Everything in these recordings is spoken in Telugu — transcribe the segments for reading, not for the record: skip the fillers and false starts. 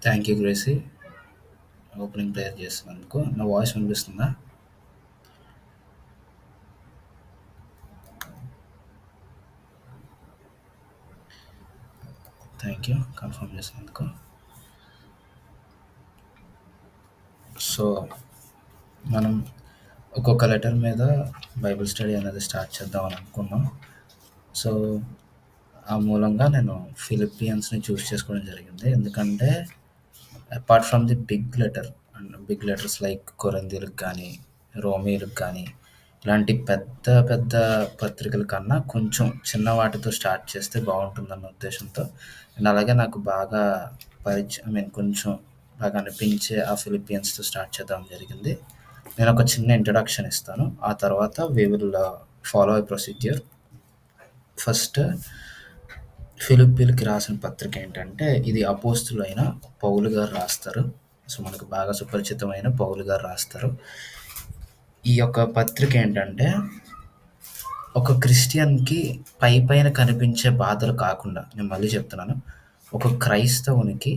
Thank you Gracie. Opening prayer చేస్తున్నందుకు. నా వాయిస్ వినిపిస్తుందా? థ్యాంక్ యూ కన్ఫర్మ్ చేసినందుకు. సో మనం ఒక్కొక్క లెటర్ మీద బైబిల్ స్టడీ అనేది స్టార్ట్ చేద్దామని అనుకున్నాం. సో ఆ మూలంగా నేను ఫిలిపియన్స్ని చూస్ చేసుకోవడం జరిగింది. ఎందుకంటే apart from the big letter and big letters like కొరింథీలకు కానీ రోమీలకు కానీ ఇలాంటి పెద్ద పెద్ద పత్రికల కన్నా కొంచెం చిన్న వాటితో స్టార్ట్ చేస్తే బాగుంటుందన్న ఉద్దేశంతో అండ్ అలాగే నాకు బాగా కొంచెం బాగా అనిపించే ఆ ఫిలిపియన్స్తో స్టార్ట్ చేద్దాం జరిగింది. నేను ఒక చిన్న ఇంట్రడక్షన్ ఇస్తాను. ఆ తర్వాత we will follow a procedure. First ఫిలిప్పీలకి రాసిన పత్రిక ఏంటంటే ఇది అపోస్తులైన పౌలు గారు రాస్తారు. సో మనకు బాగా సుపరిచితమైన పౌలు గారు రాస్తారు. ఈ యొక్క పత్రిక ఏంటంటే ఒక క్రిస్టియన్కి పైన కనిపించే బాధలు కాకుండా, నేను మళ్ళీ చెప్తున్నాను, ఒక క్రైస్తవునికి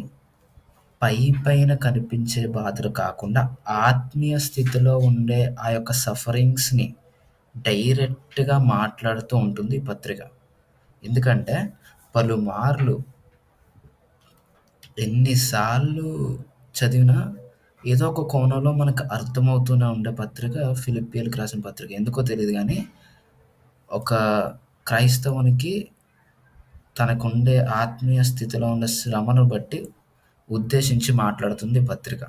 పైన కనిపించే బాధలు కాకుండా ఆత్మీయ స్థితిలో ఉండే ఆ యొక్క సఫరింగ్స్ని డైరెక్ట్గా మాట్లాడుతూ ఉంటుంది ఈ పత్రిక. ఎందుకంటే పలుమార్లు ఎన్నిసార్లు చదివినా ఏదో ఒక కోణంలో మనకు అర్థమవుతూనే ఉండే పత్రిక ఫిలిప్పీలకు రాసిన పత్రిక. ఎందుకో తెలియదు కానీ ఒక క్రైస్తవునికి తనకుండే ఆత్మీయ స్థితిలో ఉన్న శ్రమను బట్టి ఉద్దేశించి మాట్లాడుతుంది ఈ పత్రిక.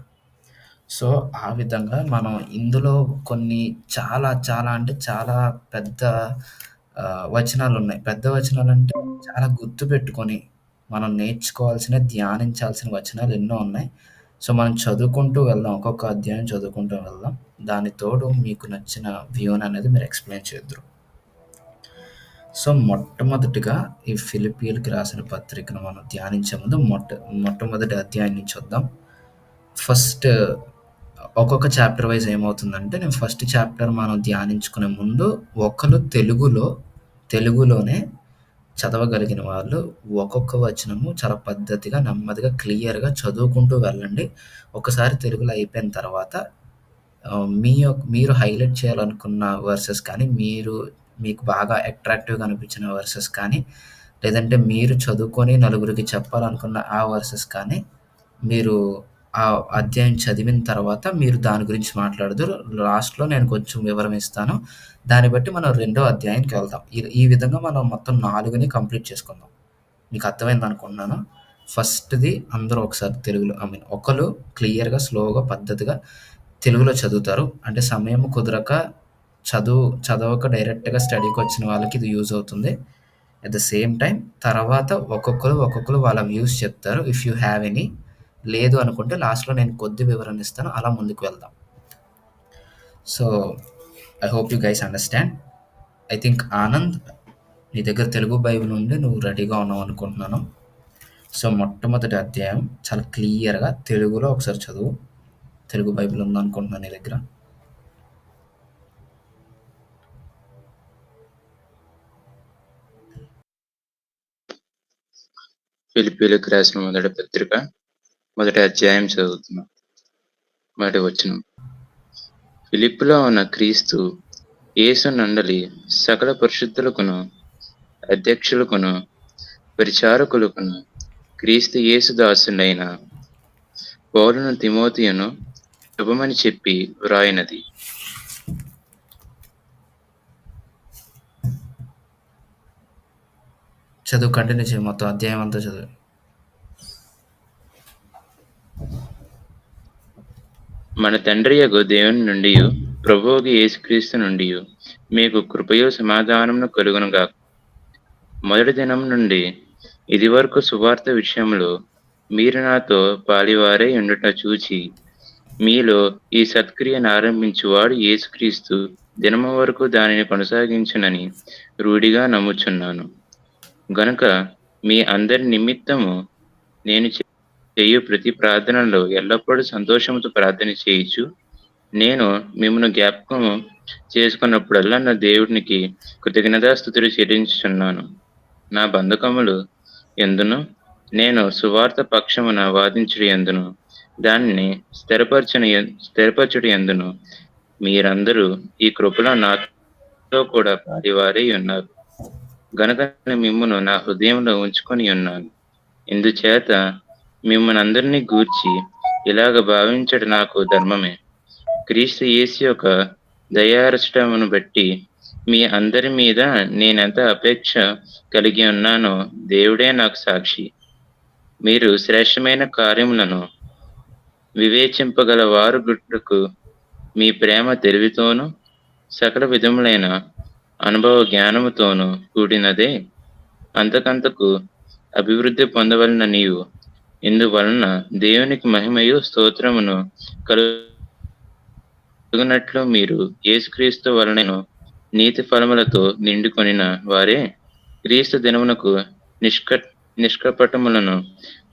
సో ఆ విధంగా మనం ఇందులో కొన్ని చాలా చాలా అంటే చాలా పెద్ద వచనాలు ఉన్నాయి. పెద్ద వచనాలు అంటే చాలా గుర్తుపెట్టుకొని మనం నేర్చుకోవాల్సిన, ధ్యానించాల్సిన వచనాలు ఎన్నో ఉన్నాయి. సో మనం చదువుకుంటూ వెళ్దాం. ఒక్కొక్క అధ్యాయం చదువుకుంటూ వెళ్దాం. దాని తోడు మీకు నచ్చిన వ్యూని అనేది మీరు ఎక్స్ప్లెయిన్ చేద్దురు. సో మొట్టమొదటిగా ఈ ఫిలిప్పీలకు రాసిన పత్రికను మనం ధ్యానించే ముందు మొట్టమొదటి అధ్యాయం నుంచి వద్దాం. ఫస్ట్ ఒక్కొక్క చాప్టర్ వైజ్ ఏమవుతుందంటే, నేను ఫస్ట్ చాప్టర్ మనం ధ్యానించుకునే ముందు ఒకరు తెలుగులోనే చదవగలిగిన వాళ్ళు ఒక్కొక్క వచనము చాలా పద్ధతిగా, నెమ్మదిగా, క్లియర్‌గా చదువుకుంటూ వెళ్ళండి. ఒకసారి తెలుగులో అయిపోయిన తర్వాత మీరు హైలైట్ చేయాలనుకున్న వర్సెస్ కానీ, మీకు బాగా అట్రాక్టివ్‌గా అనిపించిన వర్సెస్ కానీ, లేదంటే మీరు చదువుకొని నలుగురికి చెప్పాలనుకున్న ఆ వర్సెస్ కానీ, మీరు ఆ అధ్యాయం చదివిన తర్వాత మీరు దాని గురించి మాట్లాడుదురు. లాస్ట్‌లో నేను కొంచెం వివరణ ఇస్తాను. దాన్ని బట్టి మనం రెండో అధ్యాయానికి వెళ్దాం. ఈ విధంగా మనం మొత్తం 4ని కంప్లీట్ చేసుకుందాం. మీకు అర్థమైంది అనుకుంటున్నాను. ఫస్ట్‌ది అందరూ ఒకసారి తెలుగులో ఒకళ్ళు క్లియర్‌గా, స్లోగా, పద్ధతిగా తెలుగులో చదువుతారు. అంటే సమయం కుదరక చదవక డైరెక్ట్‌గా స్టడీకి వచ్చిన వాళ్ళకి ఇది యూజ్ అవుతుంది. అట్ ద సేమ్ టైమ్ తర్వాత ఒక్కొక్కరు వాళ్ళ వ్యూస్ చెప్తారు. ఇఫ్ యూ హ్యావ్ ఎనీ, లేదు అనుకుంటే లాస్ట్‌లో నేను కొద్ది వివరణ ఇస్తాను. అలా ముందుకు వెళ్దాం. So I hope you guys understand. I think Anand, నీ దగ్గర తెలుగు బైబిల్ ఉండి నువ్వు రెడీగా ఉన్నావు అనుకుంటున్నాను. సో మొట్టమొదటి అధ్యాయం చాలా క్లియర్‌గా తెలుగులో ఒకసారి చదువు. తెలుగు బైబిల్ ఉందనుకుంటున్నాను నీ దగ్గర. ఫిలిప్పీలకు రాసిన మొదటి పత్రిక మొదటి అధ్యాయం చదువుతున్నాం. మొదటి వచనం. ఫిలిప్పులో ఉన్న క్రీస్తు యేసు నందలి సకల పరిశుద్ధులకును అధ్యక్షులకును పరిచారకులకును క్రీస్తు యేసు దాసుడైన పౌలును తిమోతియును శుభమని చెప్పి వ్రాయినది. చదువు కంటిన్యూ చేయి. మొత్తం అధ్యాయం అంతా చదువు. మన తండ్రియగు దేవుని నుండియు ప్రభువుగు యేసుక్రీస్తు నుండియు మీకు కృపయు సమాధానమును కలుగునుగాక. మొదటి దినం నుండి ఇది వరకు సువార్త విషయంలో మీరు నాతో పాలివారై ఉండుట చూచి, మీలో ఈ సత్క్రియను ఆరంభించువాడు యేసుక్రీస్తు దినము వరకు దానిని కొనసాగించునని రూఢిగా నమ్ముచున్నాను. గనుక మీ అందరి నిమిత్తము నేను చేయు ప్రతి ప్రార్థనలో ఎల్లప్పుడూ సంతోషముతో ప్రార్థన చేయుచు, నేను మిమ్మును జ్ఞాపకము చేసుకున్నప్పుడల్లా నా దేవునికి కృతజ్ఞతాస్తుతులు చెల్లించుచున్నాను. నా బంధకములు ఎందును నేను సువార్త పక్షమున వాదించుటయందును, దానిని స్థిరపరచుటయందును మీరందరూ ఈ కృపలో నాతో కూడా పాలివారై ఉన్నారు. గనుక నేను మిమ్మును నా హృదయంలో ఉంచుకొనియున్నాను. ఇందుచేత మిమ్మునందరినీ గూర్చి ఇలాగ భావించుట నాకు ధర్మమే. క్రీస్తు యేసు యొక్క దయార్జటమును బట్టి మీ అందరి మీద నేనెంత అపేక్ష కలిగి ఉన్నానో దేవుడే నాకు సాక్షి. మీరు శ్రేష్టమైన కార్యములను వివేచింపగల వారగుటకు మీ ప్రేమ తెలివితోనూ, సకల విధములైన అనుభవ జ్ఞానముతోనూ కూడినదే. అంతకంతకు అభివృద్ధి పొందవలననియు, ఇందువలన దేవునికి మహిమయు స్తోత్రమును కలుగునట్లు మీరు యేసుక్రీస్తు వలనను నీతి ఫలములతో నిండుకొనిన వారే, క్రీస్తు దినమునకు నిష్కపటములను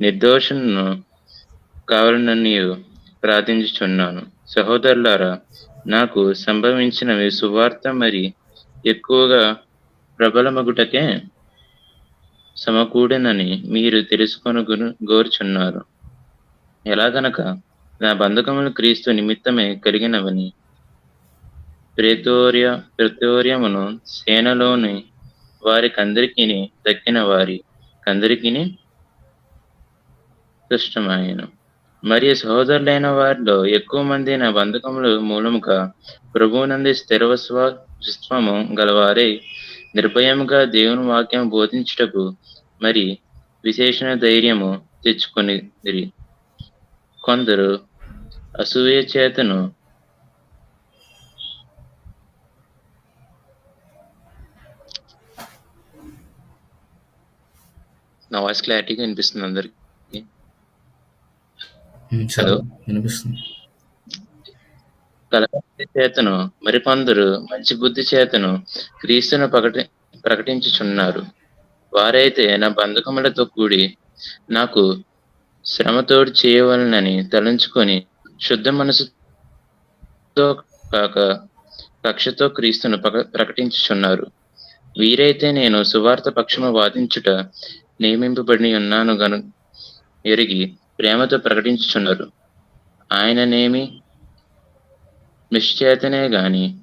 నిర్దోషులను కావాలననియు ప్రార్థించుచున్నాను. సహోదరులారా, నాకు సంభవించినవి సువార్త మరి ఎక్కువగా ప్రబలమగుటకే సమకూడెనని మీరు గోరుచున్నారు. ఎలాగనక నా బంధకములు క్రీస్తు నిమిత్తమే కలిగినవని ప్రేతోర్యమును సేనలోని వారికందరికిని దక్కిన వారి కందరికిని కష్టమాయెను. మరియు సహోదరులైన వారిలో ఎక్కువ మంది నా బంధకములు మూలముగా ప్రభువునందు స్థిర విశ్వాసము గలవారై నిర్భయముగా దేవుని వాక్యం బోధించుటకు మరి విశేషణ ధైర్యము తెచ్చుకొనిరి. కొందరు అసూయ చేతను నా వాయిస్ క్లారిటీగా వినిపిస్తుంది అందరికి? హలో. వినిపిస్తుంది. కలహ చేతను మరికొందరు మంచి బుద్ధి చేతను క్రీస్తును ప్రకటించుచున్నారు. వారైతే నా బంధకములతో కూడి నాకు శ్రమతోడు చేయవలనని తలంచుకొని శుద్ధ మనసుతో కాక కక్షతో క్రీస్తును ప్రకటించుచున్నారు. వీరైతే నేను సువార్త పక్షము వాదించుట నియమింపబడి ఉన్నాను ఎరిగి ప్రేమతో ప్రకటించుచున్నారు. ఆయననేమి నిశ్చేతనే గాని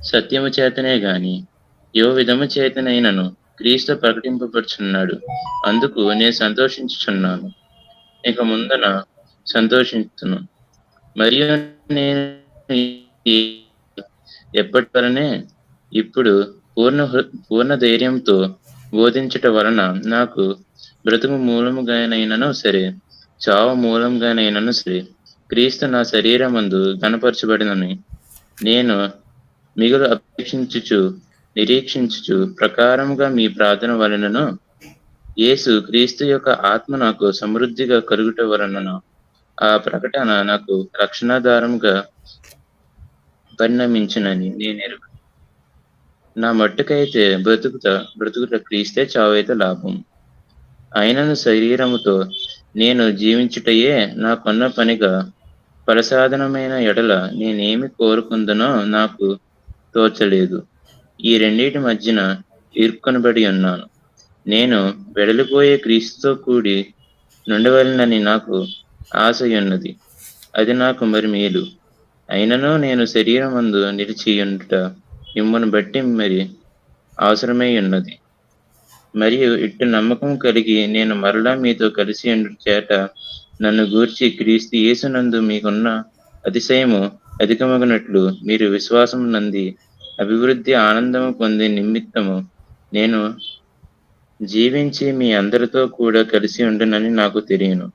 సత్యము చేతనే గాని ఏ విధము చేతనైనను క్రీస్తు ప్రకటింపబడుచున్నాడు. అందుకు నేను సంతోషించుచున్నాను. ఇక ముందన సంతోషించును. మరియు నేను ఎప్పటి వలనే ఇప్పుడు పూర్ణ ధైర్యంతో బోధించుట వలన నాకు బ్రతుకు మూలముగానైనను సరే, చావు మూలంగానైనను సరే, క్రీస్తు నా శరీరమందు ఘనపరచబడినని నేను మిగులు అపేక్షించుచు నిరీక్షించుచు ప్రకారముగా మీ ప్రార్థన వలనను యేసు క్రీస్తు యొక్క ఆత్మ నాకు సమృద్ధిగా కలుగుట వలనను ఆ ప్రకటన నాకు రక్షణాధారముగా పరిణమించునని నేను నా మట్టుకైతే బ్రతుకుట క్రీస్తే, చావైతే లాభం. అయినను శరీరముతో నేను జీవించుటయే నాకున్న పనిగా ఫలసాధనమైన ఎడల నేనేమి కోరుకుందునో నాకు తోచలేదు. ఈ రెండింటి మధ్యన ఇరుక్కొనబడి ఉన్నాను. నేను వెడలిపోయే క్రీస్తుతో కూడి నుండవలనని నాకు ఆశయున్నది. అది నాకు మరి మేలు. అయినను నేను శరీరమందు నిలిచియుండుట మిమ్మును బట్టి మరి అవసరమై ఉన్నది. మరియు ఇట్టు నమ్మకం కలిగి నేను మరలా మీతో కలిసి ఉండుట చేత నన్ను గూర్చి క్రీస్తు యేసునందు మీకున్న అతిశయము అధికమగినట్లు మీరు విశ్వాసం నంది అభివృద్ధి ఆనందము పొందే నిమిత్తము నేను జీవించి మీ అందరితో కూడా కలిసి ఉండునని నాకు తెలియను.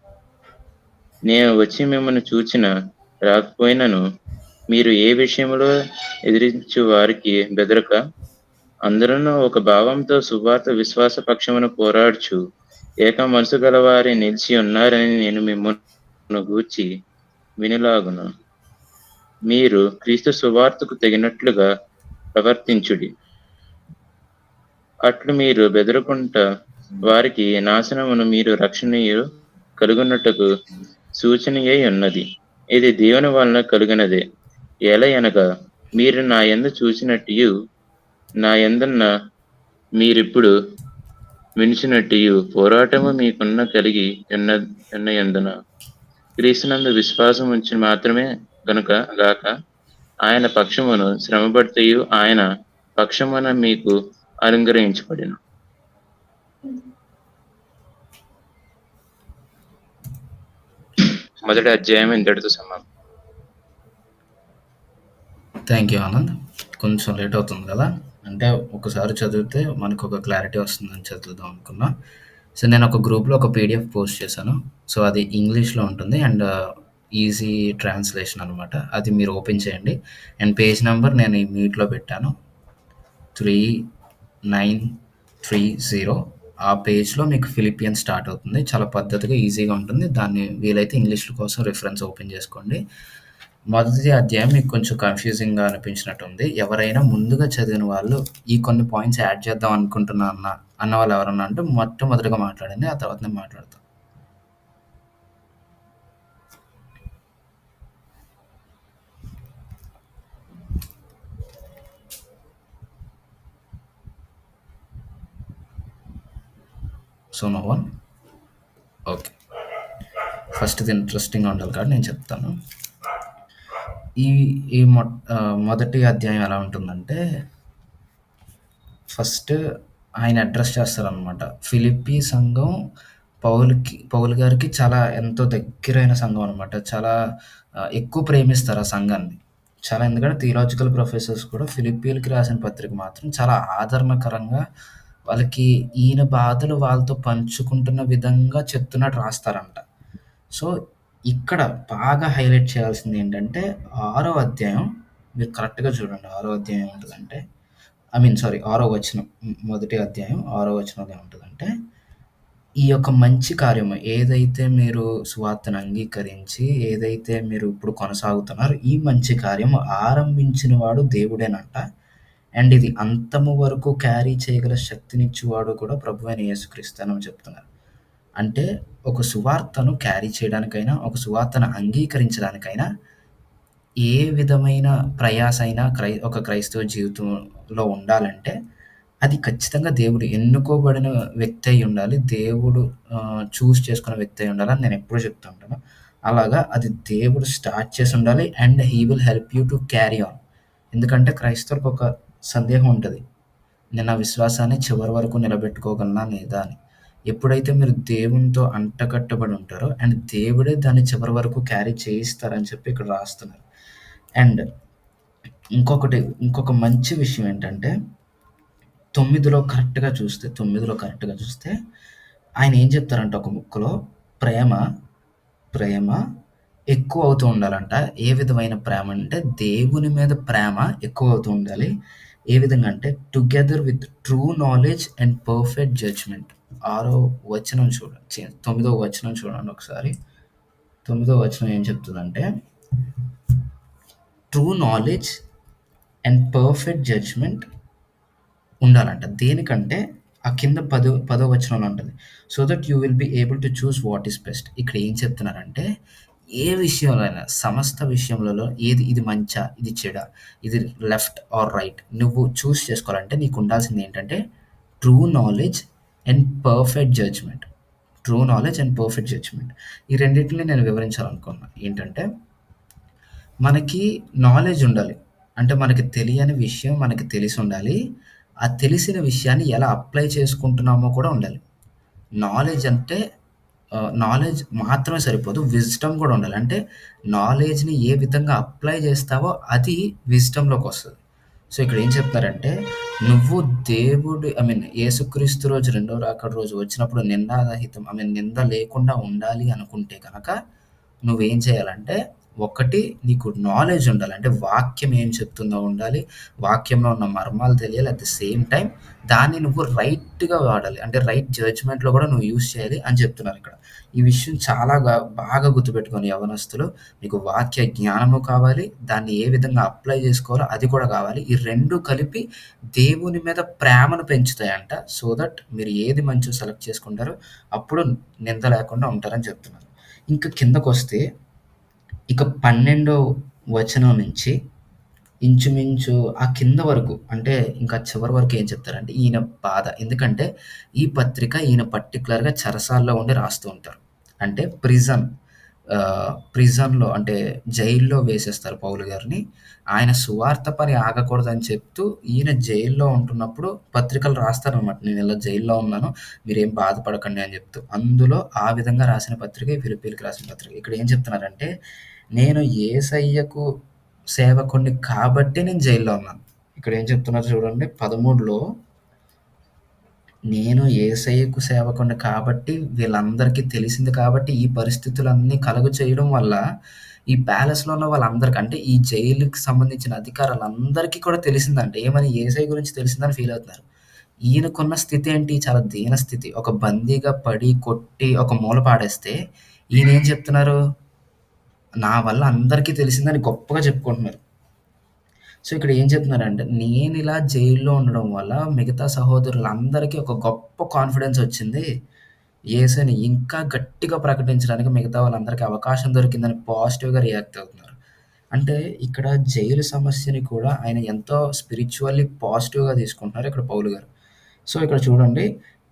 నేను వచ్చి మిమ్మల్ని చూచిన రాకపోయినను మీరు ఏ విషయంలో ఎదిరించు వారికి బెదరక అందరూ ఒక భావంతో సువార్త విశ్వాస పక్షమును పోరాడుచు ఏక మనసు గలవారి నిలిచి ఉన్నారని నేను మిమ్మల్ని గూర్చి వినులాగును. మీరు క్రీస్తు సువార్తకు తగినట్లుగా ప్రవర్తించుడి. అట్లు మీరు బెదరకుంట వారికి నాశనమును మీరు రక్షణీయు కలుగునట్టుకు సూచనయై ఉన్నది. ఇది దేవుని వలన కలుగునదే. ఎలయనగా మీరు నా యందు చూసినట్టు నా యందున్న మీరిప్పుడు మించినట్టియు పోరాటము మీకున్న కలిగి ఉన్నయందున క్రీస్తునందు విశ్వాసం ఉంచి మాత్రమే గనుక గాక ఆయన పక్షమును శ్రమపడితేయు ఆయన పక్షమున మీకు అనుగ్రహించబడెను. మొదటి అధ్యాయం ఇంతటితో సమాప్తం. Thank you Anand. కొంచెం లేట్ అవుతుంది కదా, అంటే ఒకసారి చదివితే మనకు ఒక క్లారిటీ వస్తుందని చదువుదాం అనుకున్నా. సో నేను ఒక గ్రూప్లో ఒక పీడిఎఫ్ పోస్ట్ చేశాను. సో అది ఇంగ్లీష్లో ఉంటుంది అండ్ ఈజీ ట్రాన్స్లేషన్ అనమాట. అది మీరు ఓపెన్ చేయండి. అండ్ పేజ్ నెంబర్ నేను ఈ మీట్లో పెట్టాను 3930. ఆ పేజ్లో మీకు ఫిలిపియన్ స్టార్ట్ అవుతుంది. చాలా పద్ధతిగా ఈజీగా ఉంటుంది. దాన్ని వీలైతే ఇంగ్లీష్ కోసం రిఫరెన్స్ ఓపెన్ చేసుకోండి. మొదటి అధ్యాయం మీకు కొంచెం కన్‌ఫ్యూజింగ్‌గా అనిపించినట్టుంది. ఎవరైనా ముందుగా చదివిన వాళ్ళు ఈ కొన్ని పాయింట్స్ యాడ్ చేద్దాం అనుకుంటున్నా అన్న వాళ్ళు ఎవరన్నా ఉంటే మొట్టమొదటిగా మాట్లాడండి. ఆ తర్వాత నేను మాట్లాడతాను. So no one. ఓకే. ఫస్ట్‌ది ఇంట్రెస్టింగ్‌గా ఉండాలి కాబట్టి నేను చెప్తాను. ఈ ఈ మొదటి అధ్యాయం ఎలా ఉంటుందంటే, ఫస్ట్ ఆయన అడ్రస్ చేస్తారనమాట. ఫిలిప్పీ సంఘం పౌలు గారికి చాలా ఎంతో దగ్గరైన సంఘం అనమాట. చాలా ఎక్కువ ప్రేమిస్తారు ఆ సంఘాన్ని. చాలా, ఎందుకంటే థియలాజికల్ ప్రొఫెసర్స్ కూడా ఫిలిప్పీలకి రాసిన పత్రిక మాత్రం చాలా ఆదరణకరంగా వాళ్ళకి ఈయన బాధలు వాళ్ళతో పంచుకుంటున్న విధంగా చెప్తున్నట్టు రాస్తారంట. సో ఇక్కడ బాగా హైలైట్ చేయాల్సింది ఏంటంటే 6వ అధ్యాయం మీరు కరెక్ట్‌గా చూడండి. 6వ అధ్యాయం ఏముంటదంటే, సారీ 6వ వచనం. మొదటి అధ్యాయం 6వ వచనంలో ఏముంటదంటే, ఈ యొక్క మంచి కార్యము ఏదైతే మీరు సువార్తను అంగీకరించి, ఏదైతే మీరు ఇప్పుడు కొనసాగుతున్నారో, ఈ మంచి కార్యము ఆరంభించిన వాడు దేవుడేనంట. అండ్ ఇది అంతము వరకు క్యారీ చేయగల శక్తినిచ్చేవాడు కూడా ప్రభువైన యేసుక్రీస్తు అని చెప్తున్నారు. అంటే ఒక సువార్తను క్యారీ చేయడానికైనా, ఒక సువార్తను అంగీకరించడానికైనా ఏ విధమైన ప్రయాస అయినా ఒక క్రైస్తవ జీవితంలో ఉండాలంటే, అది ఖచ్చితంగా దేవుడు ఎన్నుకోబడిన వ్యక్తి అయి ఉండాలి. దేవుడు చూస్ చేసుకున్న వ్యక్తి అయి ఉండాలని నేను ఎప్పుడూ చెప్తూ ఉంటాను. అలాగా అది దేవుడు స్టార్ట్ చేసి ఉండాలి. And he will help you to carry on. ఎందుకంటే క్రైస్తవులకు ఒక సందేహం ఉంటది. నేను నా విశ్వాసాన్ని చివరి వరకు నిలబెట్టుకోగలనా లేదా అని. ఎప్పుడైతే మీరు దేవునితో అంటకట్టబడి ఉంటారో అండ్ దేవుడే దాన్ని చివరి వరకు క్యారీ చేయిస్తారని చెప్పి ఇక్కడ రాస్తున్నారు. అండ్ ఇంకొక మంచి విషయం ఏంటంటే, 9లో కరెక్ట్‌గా చూస్తే ఆయన ఏం చెప్తారంటే ఒక ముక్కలో, ప్రేమ ఎక్కువ అవుతూ ఉండాలంట. ఏ విధమైన ప్రేమ అంటే, దేవుని మీద ప్రేమ ఎక్కువ అవుతూ ఉండాలి. ఏ విధంగా అంటే, together with true knowledge and perfect judgement. 9వ వచనం చూడండి ఒకసారి. 9వ వచనం ఏం చెప్తుందంటే, true knowledge and perfect judgement ఉండాలంట. దేనికంటే ఆ కింద 10వ వచనంలో ఉంటది. So that you will be able to choose what is best. ఇక్కడ ఏం చెప్తున్నారంటే, ఏ విషయంలో అయినా, సమస్త విషయములలో ఇది మంచా, ఇది చెడా, ఇది లెఫ్ట్ ఆర్ రైట్ నువ్వు చూస్ చేసుకోవాలంటే నీకు ఉండాల్సింది ఏంటంటే true knowledge and perfect judgement. ఈ రెండిటిని నేను వివరించాలనుకున్నా. ఏంటంటే, మనకి నాలెడ్జ్ ఉండాలి. అంటే మనకి తెలియని విషయం మనకి తెలిసి ఉండాలి. ఆ తెలిసిన విషయాన్ని ఎలా అప్లై చేసుకుంటున్నామో కూడా ఉండాలి. నాలెడ్జ్ అంటే నాలెడ్జ్ మాత్రమే సరిపోదు. విజ్డమ్ కూడా ఉండాలి. అంటే నాలెడ్జ్‌ని ఏ విధంగా అప్లై చేస్తావో అది విజ్డమ్‌లోకొస్తది. సో ఇక్కడ ఏం చెప్తారంటే, నువ్వు దేవుడు యేసుక్రీస్తు రోజు, రెండో రాకడ రోజు వచ్చినప్పుడు నింద లేకుండా ఉండాలి అనుకుంటే గనక నువ్వేం చేయాలంటే, ఒకటి నీకు నాలెడ్జ్ ఉండాలి. అంటే వాక్యం ఏం చెప్తుందో ఉండాలి. వాక్యంలో ఉన్న మర్మాలు తెలియాలి. అట్ ది సేమ్ టైమ్ దాన్ని నువ్వు రైట్‌గా వాడాలి. అంటే రైట్ జడ్జ్‌మెంట్‌లో కూడా నువ్వు యూజ్ చేయాలి అని చెప్తున్నారు ఇక్కడ. ఈ విషయం చాలా బాగా గుర్తుపెట్టుకోండి యవ్వనస్తులు. మీకు వాక్య జ్ఞానము కావాలి. దాన్ని ఏ విధంగా అప్లై చేసుకోవాలో అది కూడా కావాలి. ఈ 2 కలిపి దేవుని మీద ప్రేమను పెంచుతాయంట. సో దట్ మీరు ఏది మంచో సెలెక్ట్ చేసుకుంటారో అప్పుడు నింద లేకుండా ఉంటారని చెప్తున్నారు. ఇంకా కిందకొస్తే ఇక 12వ వచనం నుంచి ఇంచుమించు ఆ కింద వరకు అంటే ఇంకా చివరి వరకు ఏం చెప్తారంటే ఈయన బాధ. ఎందుకంటే ఈ పత్రిక ఈయన పర్టిక్యులర్‌గా చెరసాల్లో ఉండి రాస్తూ ఉంటారు. అంటే ప్రిజన్‌లో అంటే జైల్లో వేసేస్తారు పౌలు గారిని. ఆయన సువార్త పని ఆగకూడదని చెప్తూ ఈయన జైల్లో ఉంటున్నప్పుడు పత్రికలు రాస్తారనమాట. నేనిలా జైల్లో ఉన్నాను. మీరేం బాధపడకండి అని చెప్తూ. అందులో ఆ విధంగా రాసిన పత్రికే ఫిలిప్పీయులకి రాసిన పత్రిక. ఇక్కడ ఏం చెప్తున్నారంటే నేను యేసయ్యకు సేవకుడిని కాబట్టే నేను జైల్లో ఉన్నాను. ఇక్కడ ఏం చెప్తున్నారు చూడండి 13లో నేను యేసయ్యకు సేవకుడిని కాబట్టి వీళ్ళందరికీ తెలిసింది కాబట్టి ఈ పరిస్థితులన్నీ కలుగ చేయడం వల్ల ఈ ప్యాలెస్‌లో ఉన్న వాళ్ళందరికి అంటే ఈ జైలుకి సంబంధించిన అధికారులందరికీ కూడా తెలిసిందంట. ఏమని యేసయ్య గురించి తెలిసిందని ఫీల్ అవుతున్నారు. ఈయనకున్న స్థితి ఏంటి? చాలా దీన స్థితి. ఒక బందీగా పడి, కొట్టి ఒక మూల పాడేస్తే ఈయనేం చెప్తున్నారు? నా వల్ల అందరికీ తెలిసిందని గొప్పగా చెప్పుకుంటున్నారు. సో, ఇక్కడ ఏం చెప్తున్నారంటే, నేనిలా జైల్‌లో ఉండడం వల్ల మిగతా సహోదరులందరికీ ఒక గొప్ప కాన్ఫిడెన్స్ వచ్చింది. యేసుని ఇంకా గట్టిగా ప్రకటించడానికి మిగతా వాళ్ళందరికీ అవకాశం దొరికిందని పాజిటివ్‌గా రియాక్ట్ అవుతున్నారు. అంటే ఇక్కడ జైలు సమస్యని కూడా ఆయన ఎంతో స్పిరిచ్యువల్లీ పాజిటివ్‌గా తీసుకుంటున్నారు ఇక్కడ పౌలు గారు. సో, ఇక్కడ చూడండి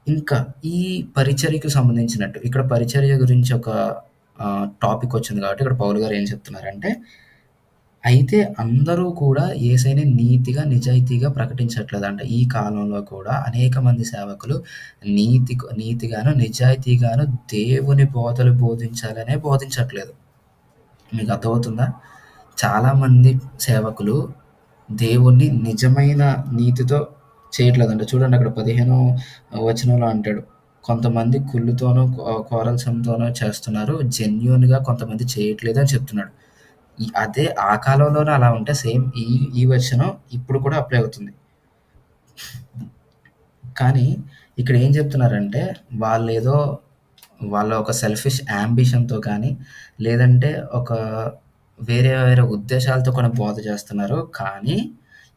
ఇంకా ఈ పరిచర్యకు సంబంధించినట్టు ఇక్కడ పరిచర్య గురించి ఒక టాపిక్ వచ్చింది కాబట్టి ఇక్కడ పౌలు గారు ఏం చెప్తున్నారంటే అయితే అందరూ కూడా యేసయ్యని నీతిగా, నిజాయితీగా ప్రకటించట్లేదంట. ఈ కాలంలో కూడా అనేక మంది సేవకులు నీతిగాను, నిజాయితీగాను దేవుని బోధలు బోధించాలనే బోధించట్లేదు. మీకు అర్థమవుతుందా? చాలామంది సేవకులు దేవుణ్ణి నిజమైన నీతితో చేయట్లేదంట. చూడండి అక్కడ 15 వచనంలో అంటాడు. కొంతమంది కుళ్ళుతోనూ, కోరల్సంతోనూ చేస్తున్నారు. జెన్యూన్‌గా కొంతమంది చేయట్లేదు అని చెప్తున్నాడు. అదే ఆ కాలంలోనే అలా ఉంటే సేమ్ ఈ వచనం ఇప్పుడు కూడా అప్లై అవుతుంది. కానీ ఇక్కడ ఏం చెప్తున్నారంటే వాళ్ళేదో వాళ్ళ ఒక సెల్ఫిష్ యాంబిషన్‌తో కానీ, లేదంటే ఒక వేరే వేరే ఉద్దేశాలతో కూడా బోధ చేస్తున్నారు. కానీ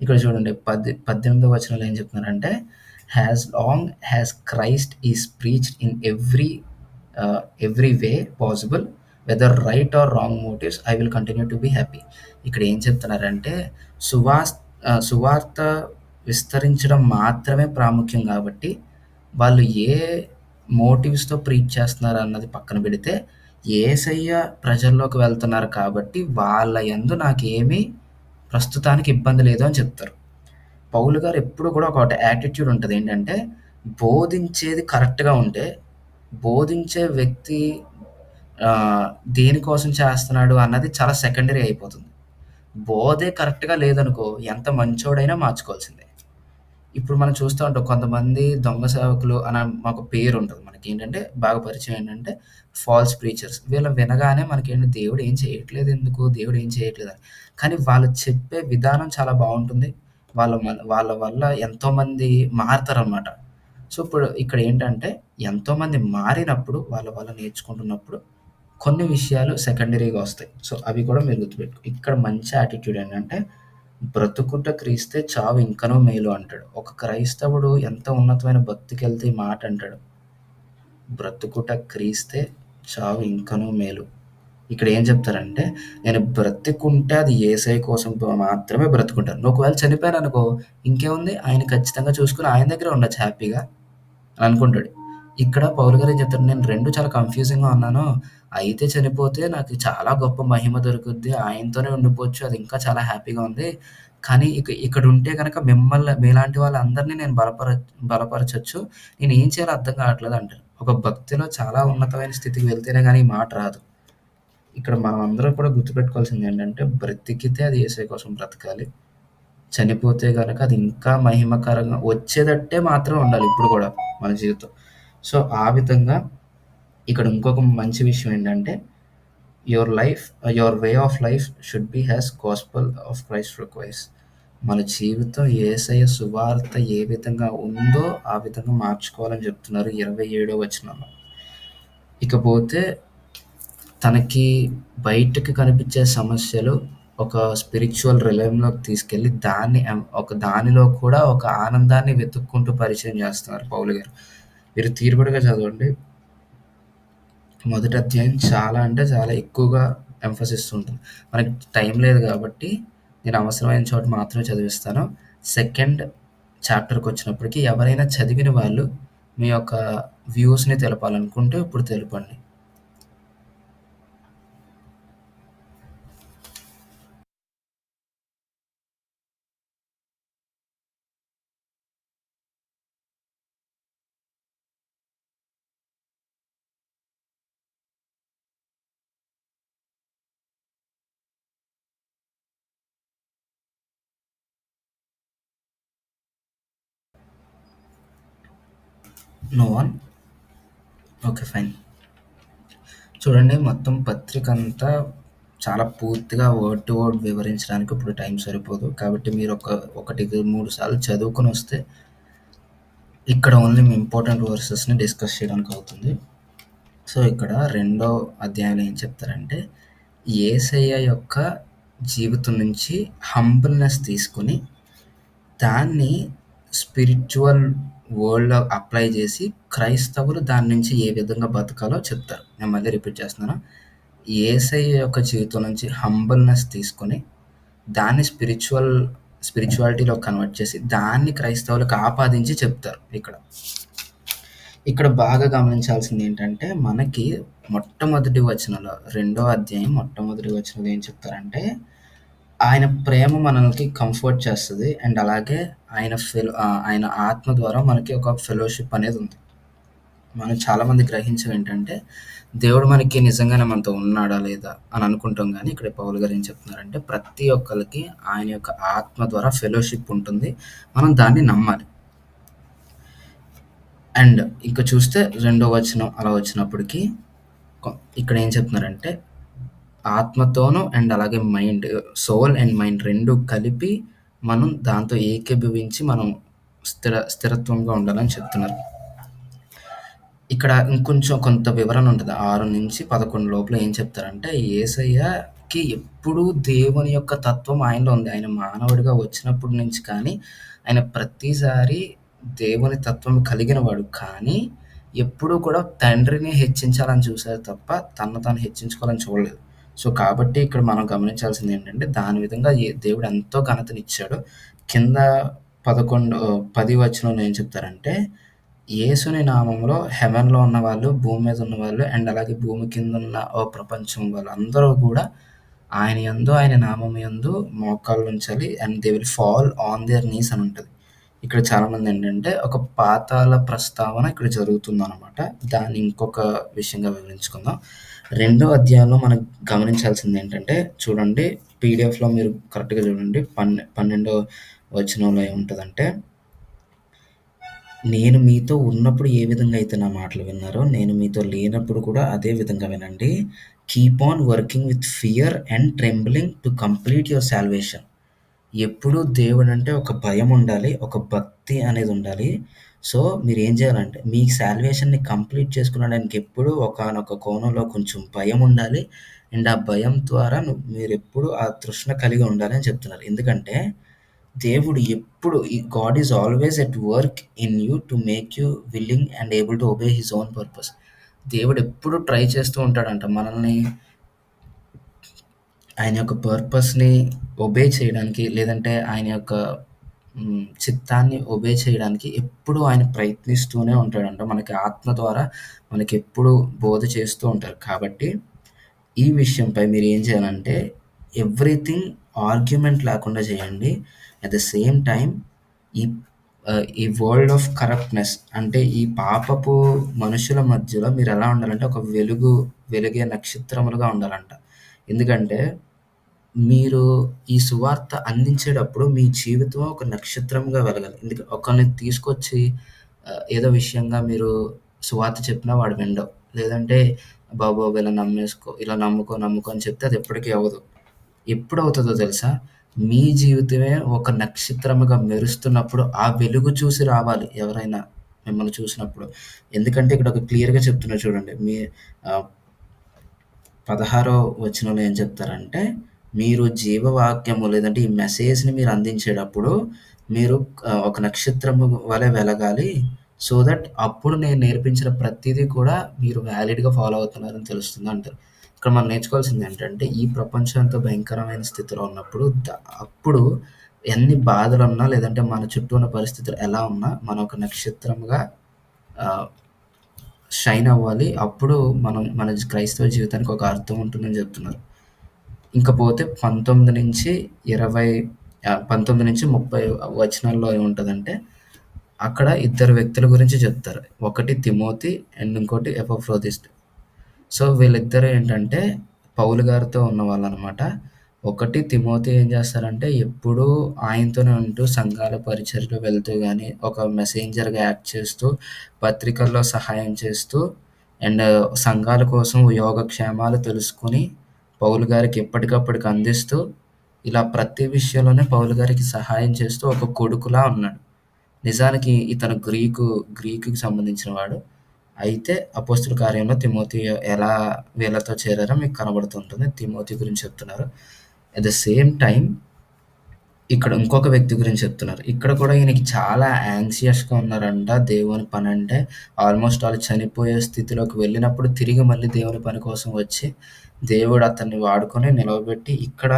ఇక్కడ చూడండి 18వ వచనంలో ఏం చెప్తున్నారంటే as long as Christ is preached in every way possible whether right or wrong motives I will continue to be happy. ఇక్కడ ఏం చెప్తున్నారంటే సువార్త విస్తరించడం మాత్రమే ప్రాముఖ్యం కాబట్టి వాళ్ళు ఏ మోటివ్స్‌తో ప్రీచ్ చేస్తున్నారు అన్నది పక్కన పెడితే, యేసయ్య ప్రజల్లోకి వెళ్తున్నారు కాబట్టి వాళ్ళ యందు నాకేమీ ప్రస్తుతానికి ఇబ్బంది లేదు అని చెప్తారు. పౌలు గారు ఎప్పుడు కూడా ఒక యాటిట్యూడ్ ఉంటది. ఏంటంటే బోధించేది కరెక్ట్‌గా ఉంటే, బోధించే వ్యక్తి దేనికోసం చేస్తున్నాడు అన్నది చాలా సెకండరీ అయిపోతుంది. బోధే కరెక్ట్‌గా లేదనుకో ఎంత మంచోడైనా మార్చుకోవాల్సిందే. ఇప్పుడు మనం చూస్తూ ఉంటాం కొంతమంది దొంగ సేవకులు అని మాకు పేరుంటది. మనకేంటంటే బాగా పరిచయం ఏంటంటే ఫాల్స్ ప్రీచర్స్. వీళ్ళని వినగానే మనకేంటి దేవుడు ఏం చేయట్లేదు ఎందుకు? దేవుడు ఏం చేయట్లేదని. కానీ వాళ్ళు చెప్పే విధానం చాలా బావుంటుంది. వాళ్ళ వల్ల ఎంతోమంది మారతారనమాట. సో, ఇప్పుడు ఇక్కడ ఏంటంటే ఎంతోమంది మారినప్పుడు వాళ్ళ వల్ల నేర్చుకుంటున్నప్పుడు కొన్ని విషయాలు సెకండరీగా వస్తాయి. సో, అవి కూడా మీరు ఇక్కడ మంచి యాటిట్యూడ్ ఏంటంటే బ్రతుకుట క్రీస్తే చావు ఇంకనూ మేలు అంటాడు. ఒక క్రైస్తవుడు ఎంత ఉన్నతమైన భక్తికెళ్తే ఈ మాట అంటాడు. బ్రతుకుట క్రీస్తే చావు ఇంకనూ మేలు. ఇక్కడ ఏం చెప్తారంటే నేను బ్రతికుంటే అది యేసయ్య కోసం మాత్రమే బ్రతుకుంటాను. నువ్వు ఒకవేళ చనిపోయాననుకో ఇంకేముంది ఆయన ఖచ్చితంగా చూసుకొని ఆయన దగ్గరే ఉండొచ్చు హ్యాపీగా అని అనుకుంటాడు. ఇక్కడ పౌలు గారు ఏం చెప్తారు నేను 2 చాలా కన్‌ఫ్యూజింగ్‌గా ఉన్నాను. అయితే చనిపోతే నాకు చాలా గొప్ప మహిమ దొరుకుద్ది. ఆయనతోనే ఉండిపోవచ్చు. అది ఇంకా చాలా హ్యాపీగా ఉంది. కానీ ఇక్కడుంటే గనక మీలాంటి వాళ్ళందరిని నేను బలపరచొచ్చు. నేనేం చేయాలో అర్థం కావట్లేదు అంటారు. ఒక భక్తిలో చాలా ఉన్నతమైన స్థితికి వెళ్తేనే గాని ఈ మాట రాదు. ఇక్కడ మనమందరం కూడా గుర్తుపెట్టుకోవాల్సింది ఏంటంటే బ్రతికితే అది యేసయ్య కోసం బ్రతకాలి. చనిపోతే గనక అది ఇంకా మహిమకరంగా వచ్చేదట్టే మాత్రం ఉండాలి ఇప్పుడు గూడా మన జీవితం. సో, ఆ విధంగా ఇక్కడ ఇంకొక మంచి విషయం ఏంటంటే your way of life should be as gospel of Christ requires. మన జీవితం యేసయ్య సువార్త ఏ విధంగా ఉందో ఆ విధంగా మార్చుకోవాలని చెప్తున్నారు 27వ వచనంలో. ఇకపోతే తనకి బయటకి కనిపించే సమస్యలు ఒక స్పిరిచ్యువల్ రిలయంలోకి తీసుకెళ్ళి దానిలో కూడా ఒక ఆనందాన్ని వెతుక్కుంటూ పరిచయం చేస్తున్నారు పౌలు గారు. మీరు తీరుబడిగా చదవండి. మొదటి అధ్యాయం చాలా అంటే చాలా ఎక్కువగా ఎంఫసిస్ ఉంటుంది. మనకి టైం లేదు కాబట్టి నేను అవసరమైన చోట మాత్రమే చదివిస్తాను. సెకండ్ చాప్టర్‌కొచ్చినప్పటికి ఎవరైనా చదివిన వాళ్ళు మీ యొక్క వ్యూస్‌ని తెలపాలనుకుంటే ఇప్పుడు తెలపండి. No one? ఓకే. ఫైన్. చూడండి, మొత్తం పత్రికంతా చాలా పూర్తిగా వర్డ్ టు వర్డ్ వివరించడానికి ఇప్పుడు టైం సరిపోదు. కాబట్టి మీరు ఒకటికి 3 సార్లు చదువుకొనొస్తే ఇక్కడ ఓన్లీ ఇంపార్టెంట్ వర్సెస్‌ని డిస్కస్ చేయడానికి అవుతుంది. సో, ఇక్కడ రెండో అధ్యాయంలో ఏం చెప్తారంటే, యేసయ్య యొక్క జీవితం నుంచి హంబుల్‌నెస్ తీసుకొని, దాన్ని స్పిరిచ్యువల్ వరల్డ్‌లో అప్లై చేసి, క్రైస్తవులు దాని నుంచి ఏ విధంగా బతకాలో చెప్తారు. నేను మళ్ళీ రిపీట్ చేస్తున్నాను. యేసయ్య యొక్క జీవితం నుంచి హంబుల్‌నెస్ తీసుకొని, దాన్ని స్పిరిచువాలిటీలో కన్వర్ట్ చేసి, దాన్ని క్రైస్తవులకు ఆపాదించి చెప్తారు ఇక్కడ. ఇక్కడ బాగా గమనించాల్సింది ఏంటంటే, మనకి మొట్టమొదటి వచనంలో, రెండో అధ్యాయం మొట్టమొదటి వచనంలో ఏం చెప్తారంటే, ఆయన ప్రేమ మనల్ని కంఫర్ట్ చేస్తది. అండ్ అలాగే ఆయన ఆత్మ ద్వారా మనకి ఒక ఫెలోషిప్ అనేది ఉంది. మనం చాలామంది గ్రహించేవేంటంటే, దేవుడు మనకి నిజంగానే మనతో ఉన్నాడా లేదా అని అనుకుంటాం గానీ, ఇక్కడ పౌలు గారు ఏం చెప్తున్నారంటే, ప్రతి ఒక్కళ్ళకి ఆయన యొక్క ఆత్మ ద్వారా ఫెలోషిప్ ఉంటుంది. మనం దాన్ని నమ్మాలి. అండ్ ఇంక చూస్తే రెండో వచనం అలా వచ్చినప్పటికి ఇక్కడ ఏం చెప్తున్నారంటే, ఆత్మతోనూ అండ్ అలాగే సోల్ అండ్ మైండ్ 2 కలిపి మనం దాంతో ఏకీభవించి మనం స్థిరత్వంగా ఉండాలని చెప్తున్నారు. ఇక్కడ ఇంకొంచెం కొంత వివరణ ఉంటది. 6-11 లోపల ఏం చెప్తారంటే, యేసయ్యకి ఎప్పుడూ దేవుని యొక్క తత్వం ఆయనలో ఉంది. ఆయన మానవుడిగా వచ్చినప్పటి నుంచి కానీ, ఆయన ప్రతిసారి దేవుని తత్వం కలిగినవాడు. కానీ, ఎప్పుడూ కూడా తండ్రిని హెచ్చించాలని చూసారు తప్ప, తనను తాను హెచ్చించుకోవాలని చూడలేదు. సో, కాబట్టి ఇక్కడ మనం గమనించాల్సింది ఏంటంటే, దాని విధంగా దేవుడు ఎంతో ఘనతనిచ్చాడు. కింద 10 వచనంలో ఏం చెప్తారంటే, యేసుని నామంలో హెవెన్‌లో ఉన్నవాళ్ళు, భూమి మీద ఉన్నవాళ్ళు అండ్ అలాగే భూమి కిందున్న ప్రపంచం వాళ్ళందరూ కూడా ఆయన యందు, ఆయన నామము యందు మోకాళ్ళుంచాలి and they will fall on their knees అని ఉంటది. ఇక్కడ చాలామంది ఏంటంటే, ఒక పాతాళ ప్రస్తావన ఇక్కడ జరుగుతుందనమాట. దాన్ని ఇంకొక విషయంగా వివరించుకుందాం. రెండో అధ్యాయంలో మనం గమనించాల్సింది ఏంటంటే, చూడండి, పీడిఎఫ్‌లో మీరు కరెక్ట్‌గా చూడండి. 12వ వచనంలో ఏముంటదంటే, నేను మీతో ఉన్నప్పుడు ఏ విధంగా అయితే నా మాటలు విన్నారో, నేను మీతో లేనప్పుడు కూడా అదే విధంగా వినండి. Keep on working with fear and trembling to complete your salvation. ఎప్పుడూ దేవుడంటే ఒక భయం ఉండాలి. ఒక భక్తి అనేది ఉండాలి. సో, మీరేం చేయాలంటే, మీ సాల్వేషన్‌ని కంప్లీట్ చేసుకునడానికి ఎప్పుడూ ఒకానొక కోణంలో కొంచెం భయం ఉండాలి. అండ్ ఆ భయం ద్వారా మీరెప్పుడూ ఆ తృష్ణ కలిగి ఉండాలి అని చెప్తున్నారు. ఎందుకంటే, దేవుడు ఎప్పుడు God is always at work in you to make you willing and able to obey his own purpose. దేవుడు ఎప్పుడు ట్రై చేస్తూ ఉంటాడంట మనల్ని ఆయన యొక్క పర్పస్‌ని ఒబే చేయడానికి, లేదంటే ఆయన యొక్క చిత్తాన్ని ఒబే చేయడానికి ఎప్పుడూ ఆయన ప్రయత్నిస్తూనే ఉంటాడంట. మనకి ఆత్మ ద్వారా మనకెప్పుడూ బోధ చేస్తూ ఉంటారు. కాబట్టి ఈ విషయంపై మీరేం చేయాలంటే, ఎవ్రీథింగ్ ఆర్గ్యుమెంట్ లేకుండా చేయండి. అట్ ద సేమ్ టైమ్ ఈ వరల్డ్ ఆఫ్ కరప్ట్‌నెస్ అంటే ఈ పాపపు మనుషుల మధ్యలో మీరెలా ఉండాలంటే, ఒక వెలిగే నక్షత్రములుగా ఉండాలంట. ఎందుకంటే, మీరు ఈ సువార్త అందించేటప్పుడు మీ జీవితం ఒక నక్షత్రంగా వెలగాలి. ఒకరిని తీసుకొచ్చి ఏదో విషయంగా మీరు సువార్త చెప్పినా వాడు వినడు. లేదంటే బాబు ఇలా నమ్మేసుకో, ఇలా నమ్ముకో అని చెప్తే అది ఎప్పటికీ అవ్వదు. ఎప్పుడవుతదో తెలుసా? మీ జీవితమే ఒక నక్షత్రముగా మెరుస్తున్నప్పుడు ఆ వెలుగు చూసి రావాలి ఎవరైనా మిమ్మల్ని చూసినప్పుడు. ఎందుకంటే ఇక్కడ ఒక క్లియర్‌గా చెప్తున్నా చూడండి. 16వ వచనంలో ఏం చెప్తారంటే, మీరు జీవవాక్యము లేదంటే ఈ మెసేజ్‌ని మీరు అందించేటప్పుడు మీరు ఒక నక్షత్రము వలె వెలగాలి. సో దట్ అప్పుడు నేను నేర్పించిన ప్రతీదీ కూడా మీరు వ్యాలిడ్‌గా ఫాలో అవుతున్నారని తెలుస్తుంది అంటారు. ఇక్కడ మనం నేర్చుకోవాల్సింది ఏంటంటే, ఈ ప్రపంచం ఎంతో భయంకరమైన స్థితిలో ఉన్నప్పుడు అప్పుడు ఎన్ని బాధలున్నా, లేదంటే మన చుట్టూ ఉన్న పరిస్థితులు ఎలా ఉన్నా, మనం ఒక నక్షత్రంగా షైన్ అవ్వాలి. అప్పుడు మన క్రైస్తవ జీవితానికి ఒక అర్థం ఉంటుందని చెప్తున్నారు. ఇంకపోతే 19-30 వచనాల్లో ఏముంటదంటే, అక్కడ ఇద్దరు వ్యక్తుల గురించి చెప్తారు. ఒకటి తిమోతి అండ్ ఇంకోటి ఎపఫ్రోదితు. సో వీళ్ళిద్దరు ఏంటంటే పౌలు గారితో ఉన్నవాళ్ళనమాట. ఒకటి తిమోతి ఏం చేస్తారంటే ఎప్పుడూ ఆయనతోనే ఉంటూ సంఘాల పరిచర్యలో వెళ్తూ గానీ, ఒక మెసెంజర్‌గా యాక్ట్ చేస్తూ, పత్రికల్లో సహాయం చేస్తూ అండ్ సంఘాల కోసం యోగక్షేమాలు తెలుసుకొని, పౌలు గారికి ఎప్పటికప్పటికి అందిస్తూ, ఇలా ప్రతి విషయంలోనే పౌలు గారికి సహాయం చేస్తూ ఒక కొడుకులా ఉన్నాడు. నిజానికి ఇతను గ్రీకుకి సంబంధించిన వాడు. అయితే అపోస్తుల కార్యంలో తిమోతి ఎలా వీళ్ళతో చేరారో మీకు కనబడుతుంటుంది. తిమోతి గురించి చెప్తున్నారు. అట్ ద సేమ్ టైమ్ ఇక్కడ ఇంకొక వ్యక్తి గురించి చెప్తున్నారు. ఇక్కడ కూడా ఈయనకి చాలా యాంగ్షియస్‌గా ఉన్నారంట. దేవుని పనంటే ఆల్మోస్ట్ ఆల్ చనిపోయే స్థితిలోకి వెళ్ళినప్పుడు తిరిగి మళ్ళీ దేవుని పని కోసం వచ్చి, దేవుడు అతన్ని వాడుకొని నిలవబెట్టి ఇక్కడ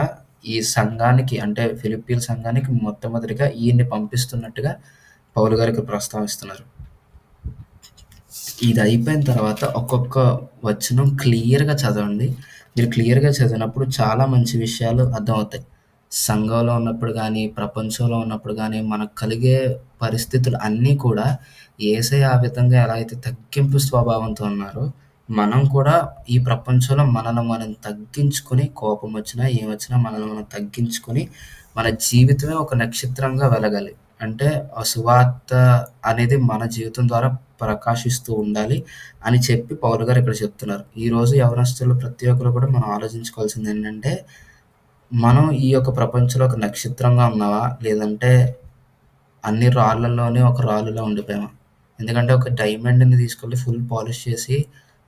ఈ సంఘానికి అంటే ఫిలిప్పీల సంఘానికి మొట్టమొదటిగా ఈయన్ని పంపిస్తున్నట్టుగా పౌలు గారికి ప్రస్తావిస్తున్నారు. ఇది అయిపోయిన తర్వాత ఒక్కొక్క వచనం క్లియర్‌గా చదవండి. మీరు క్లియర్‌గా చదివినప్పుడు చాలా మంచి విషయాలు అర్థమవుతాయి. సంఘంలో ఉన్నప్పుడు గానీ, ప్రపంచంలో ఉన్నప్పుడు గానీ, మనకు కలిగే పరిస్థితులు అన్నీ కూడా యేసయ్య ఆ విధంగా ఎలా అయితే తగ్గింపు స్వభావంతో ఉన్నారో, మనం కూడా ఈ ప్రపంచంలో మనల్ని మనం తగ్గించుకొని, కోపమొచ్చినా, ఏమొచ్చినా మనల్ని మనం తగ్గించుకొని, మన జీవితమే ఒక నక్షత్రంగా వెలగాలి. అంటే ఆ సువార్త అనేది మన జీవితం ద్వారా ప్రకాశిస్తూ ఉండాలి అని చెప్పి పౌలు గారు ఇక్కడ చెప్తున్నారు. ఈరోజు యవనస్తులు ప్రతి ఒక్కరు కూడా మనం ఆలోచించుకోవాల్సింది ఏంటంటే, మనం ఈ యొక్క ప్రపంచంలో ఒక నక్షత్రంగా ఉన్నావా? లేదంటే అన్ని రాళ్ళల్లోనే ఒక రాళ్ళులా ఉండిపోయామా? ఎందుకంటే ఒక డైమండ్‌ని తీసుకెళ్ళి ఫుల్ పాలిష్ చేసి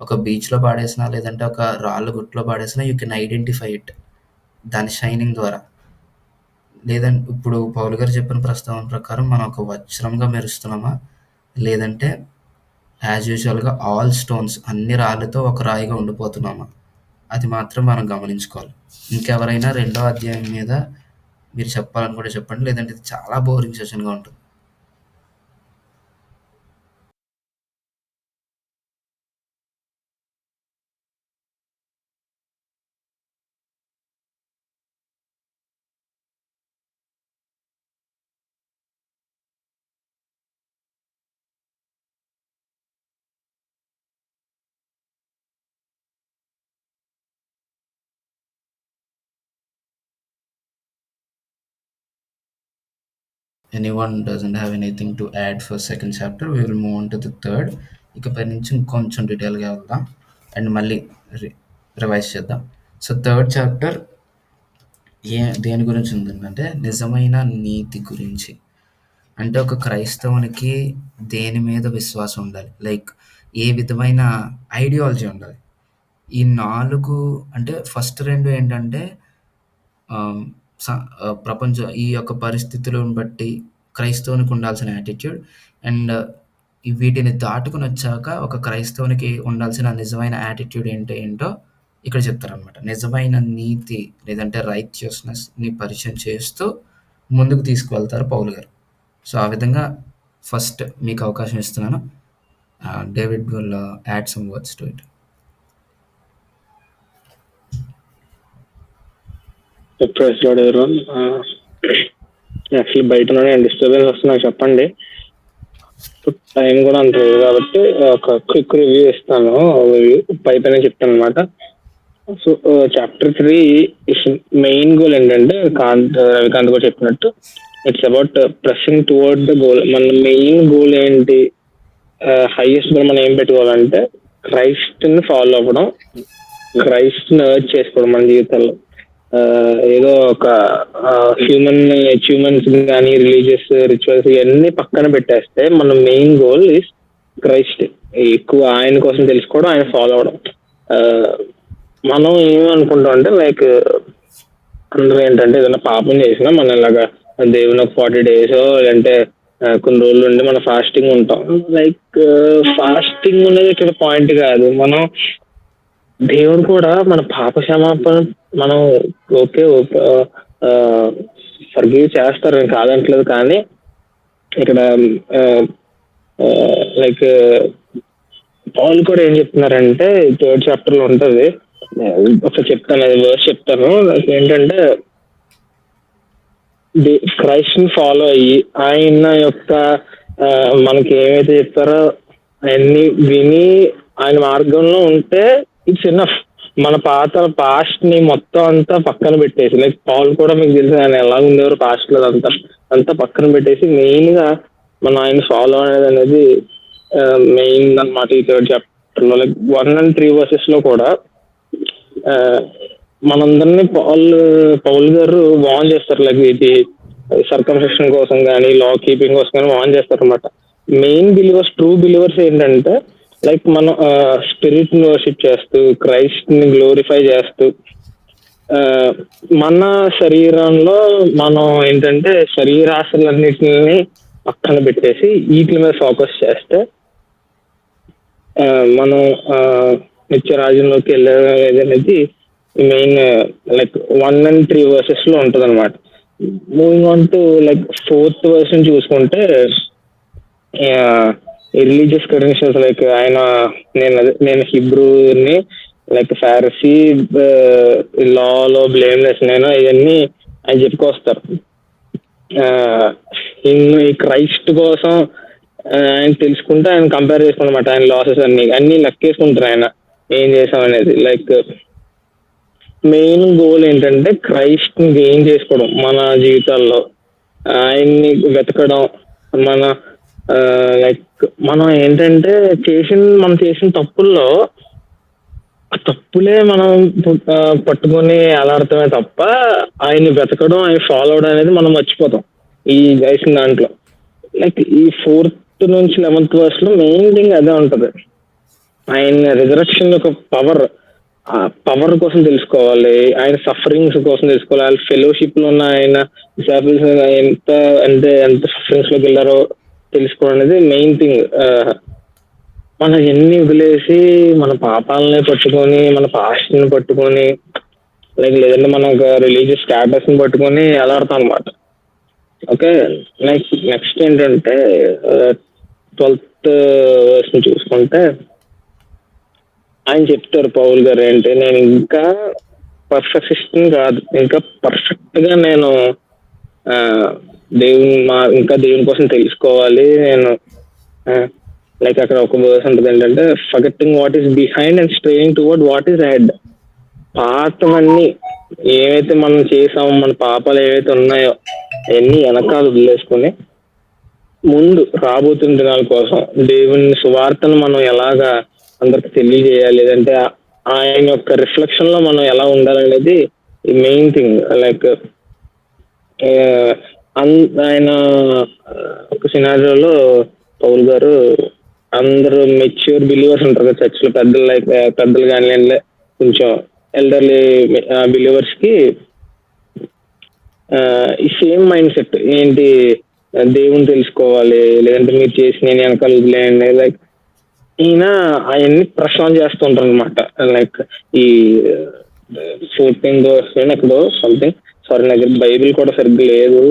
ఒక బీచ్‌లో పాడేసినా, లేదంటే ఒక రాళ్ళ గుట్టలో పాడేసినా యూ కెన్ ఐడెంటిఫై ఇట్ దాని షైనింగ్ ద్వారా. ఇప్పుడు పౌలు గారు చెప్పిన ప్రస్తావన ప్రకారం మనం ఒక వజ్రంగా మెరుస్తున్నామా? లేదంటే యాజ్ యూజువల్‌గా ఆల్ స్టోన్స్ అన్ని రాళ్ళతో ఒక రాయిగా ఉండిపోతున్నామా? అది మాత్రం మనం గమనించుకోవాలి. ఇంకెవరైనా రెండో అధ్యాయం మీద మీరు చెప్పాలనుకుంటే చెప్పండి. లేదంటే ఇది చాలా బోరింగ్ సెషన్‌గా ఉంటుంది. Anyone doesn't have anything to add for second chapter. We will move on to the third. ఇకపై నుంచి ఇంకొంచెం డీటెయిల్‌గా వెళ్దాం అండ్ మళ్ళీ రివైజ్ చేద్దాం. సో థర్డ్ చాప్టర్ దేని గురించి ఉందంటే నిజమైన నీతి గురించి. అంటే ఒక క్రైస్తవునికి దేని మీద విశ్వాసం ఉండాలి, లైక్ ఏ విధమైన ఐడియాలజీ ఉండాలి. ఈ 4 అంటే ఫస్ట్ 2 ఏంటంటే ఈ యొక్క పరిస్థితులను బట్టి క్రైస్తవునికి ఉండాల్సిన యాటిట్యూడ్ అండ్ వీటిని దాటుకొని వచ్చాక ఒక క్రైస్తవునికి ఉండాల్సిన నిజమైన యాటిట్యూడ్ ఏంటో ఇక్కడ చెప్తారనమాట. నిజమైన నీతి లేదంటే రైచియస్‌నెస్‌ని పరిచయం చేస్తూ ముందుకు తీసుకువెళ్తారు పౌలు గారు. సో ఆ విధంగా ఫస్ట్ మీకు అవకాశం ఇస్తున్నాను. David will add some words to it. Press lord everyone. Actually బయట డిస్టర్బెన్స్ వస్తుంది, నాకు చెప్పండి. టైం కూడా అంత లేదు కాబట్టి ఒక క్విక్ రివ్యూ ఇస్తాను. పైన చెప్తాను అనమాట. సో చాప్టర్ 3 మెయిన్ గోల్ ఏంటంటే రవికాంత్ కూడా చెప్పినట్టు it's about pressing towards the goal. మన మెయిన్ గోల్ ఏంటి, హైయెస్ట్ గోల్ మనం ఏం పెట్టుకోవాలంటే క్రైస్ట్ ని ఫాలో అవ్వడం, క్రైస్ట్ ని ఎర్న్ చేసుకోవడం మన జీవితంలో. ఏదో ఒక హ్యూమన్ అచీవ్మెంట్స్ కానీ రిలీజియస్ రిచువల్స్ ఇవన్నీ పక్కన పెట్టేస్తే మన మెయిన్ గోల్ ఇస్ క్రైస్ట్. ఎక్కువ ఆయన కోసం తెలుసుకోవడం, ఆయన ఫాలో అవడం. మనం ఏమనుకుంటాం అంటే లైక్ అందరూ ఏంటంటే ఏదైనా పాపం చేసినా మనం ఇలాగా దేవుని ఒక 40 days లేదంటే కొన్ని రోజులు ఉండి మనం ఫాస్టింగ్ ఉంటాం. లైక్ ఫాస్టింగ్ అనేది ఇక్కడ పాయింట్ కాదు. మనం దేవుడు కూడా మన పాప క్షమాపణ మనం ఓకే ఫర్గివ్ చేస్తారు, నేను కాదంటలేదు. కానీ ఇక్కడ లైక్ పౌల్ కూడా ఏం చెప్తున్నారంటే 3rd చాప్టర్ లో ఉంటది, ఒకసారి చెప్తాను, అది వర్స్ చెప్తాను. లైక్ ఏంటంటే క్రైస్ట్ ని ఫాలో అయ్యి ఆయన యొక్క మనకి ఏమైతే చెప్తారో అవన్నీ విని ఆయన మార్గంలో ఉంటే ఇట్స్ ఎనఫ్. మన పాస్ట్ ని మొత్తం అంతా పక్కన పెట్టేసి, లైక్ పౌల్ కూడా మీకు తెలుసు ఆయన ఎలా ఉండేవారు పాస్ట్ లో, అంతా పక్కన పెట్టేసి మెయిన్ గా మనం ఆయన ఫాలో అనేది మెయిన్ అన్నమాట. ఈ 3rd చాప్టర్ లో లైక్ 1 and 3 వర్సెస్ లో కూడా మనందరినీ పౌల్ గారు వార్న్ చేస్తారు. లైక్ ఇది సర్కంసెషన్ కోసం కానీ లా కీపింగ్ కోసం కానీ వార్న్ చేస్తారు అనమాట. మెయిన్ బిలీవర్స్, ట్రూ బిలీవర్స్ ఏంటంటే లైక్ మనం స్పిరిట్ ని వర్షిప్ చేస్తూ క్రైస్ట్ ని గ్లోరిఫై చేస్తూ మన శరీరంలో మనం ఏంటంటే శరీరాశలన్నిటిని పక్కన పెట్టేసి వీటి మీద ఫోకస్ చేస్తే మనం నిత్య రాజ్యంలోకి వెళ్ళేది అనేది మెయిన్ లైక్ 1 and 3 వర్సెస్ లో ఉంటది అనమాట. Moving on to like 4th verse చూసుకుంటే రిలీజియస్ క్రెడెన్షియల్స్ లైక్ ఆయన నేను హిబ్రూని లైక్ ఫారసీ లాలో బ్లేమ్లెస్ నేను ఇవన్నీ ఆయన చెప్పుకొస్తారు. ఈ క్రైస్ట్ కోసం ఆయన తెలుసుకుంటే ఆయన కంపేర్ చేసుకున్నమాట, ఆయన లాసెస్ అన్ని లెక్కేసుకుంటారు ఆయన ఏం చేసాం అనేది. లైక్ మెయిన్ గోల్ ఏంటంటే క్రైస్ట్ ని గెయిన్ చేసుకోవడం మన జీవితాల్లో, ఆయన్ని వెతకడం. మన లైక్ మనం ఏంటంటే మనం చేసిన తప్పుల్లో ఆ తప్పులే మనం పట్టుకొని అలాడటమే తప్ప ఆయన్ని వెతకడం, ఆయన ఫాలో అవడం అనేది మనం మర్చిపోతాం ఈ చేసిన దాంట్లో. లైక్ ఈ 4th నుంచి 11th వర్స్ లో మెయిన్ థింగ్ అదే ఉంటది. ఆయన రిజరక్షన్ ఒక పవర్ కోసం తెలుసుకోవాలి, ఆయన సఫరింగ్స్ కోసం తెలుసుకోవాలి, ఆయన ఫెలోషిప్ లో ఉన్న ఆయన డిసాబుల్స్ ఎంత సఫరింగ్స్ లోకి వెళ్ళారో తెలుసుకోవడం అనేది మెయిన్ థింగ్. మనం ఎన్ని వదిలేసి మన పాపాలని పట్టుకొని మన పాస్ట్ ని పట్టుకొని లేదంటే మన రిలీజియస్ స్టాటస్ ని పట్టుకొని ఎలాడతాం అనమాట. ఓకే, నెక్స్ట్ ఏంటంటే 12th వర్స్ ని చూసుకుంటే ఆయన చెప్తారు పౌల్ గారు ఏంటి, నేను ఇంకా పర్ఫెక్షన్ కాదు, ఇంకా పర్ఫెక్ట్ గా నేను ఇంకా దేవుని కోసం తెలుసుకోవాలి. నేను లైక్ అక్కడ ఒక వర్స్ ఉంటుంది ఏంటంటే forgetting what is behind and straining toward what is head. పాతవన్నీ ఏవైతే మనం చేసామో, మన పాపాలు ఏవైతే ఉన్నాయో అవన్నీ వెనకాల వదిలేసుకుని ముందు రాబోతున్న దినాల కోసం దేవుని సువార్తను మనం ఎలాగా అందరికి తెలియజేయాలి, లేదంటే ఆయన యొక్క రిఫ్లెక్షన్ లో మనం ఎలా ఉండాలనేది మెయిన్ థింగ్. లైక్ ఆయన ఒక సినారియోలో పౌల్ గారు అందరూ మెచ్యూర్ బిలీవర్స్ ఉంటారు కదా చర్చ్ లో, పెద్దలు కానీ కొంచెం ఎల్డర్లీ బిలీవర్స్ కి ఈ సేమ్ మైండ్ సెట్ ఏంటి, దేవుని తెలుసుకోవాలి, లేదంటే మీరు చేసి నేను వెనకాల వదిలేయండి. లైక్ ఈయన అవన్నీ ప్రశ్న చేస్తుంటారు అనమాట. లైక్ ఈ 14th వర్స్ ఎక్కడో సంథింగ్, సారీ నా దగ్గర బైబిల్ కూడా సరిగ్గా లేదు,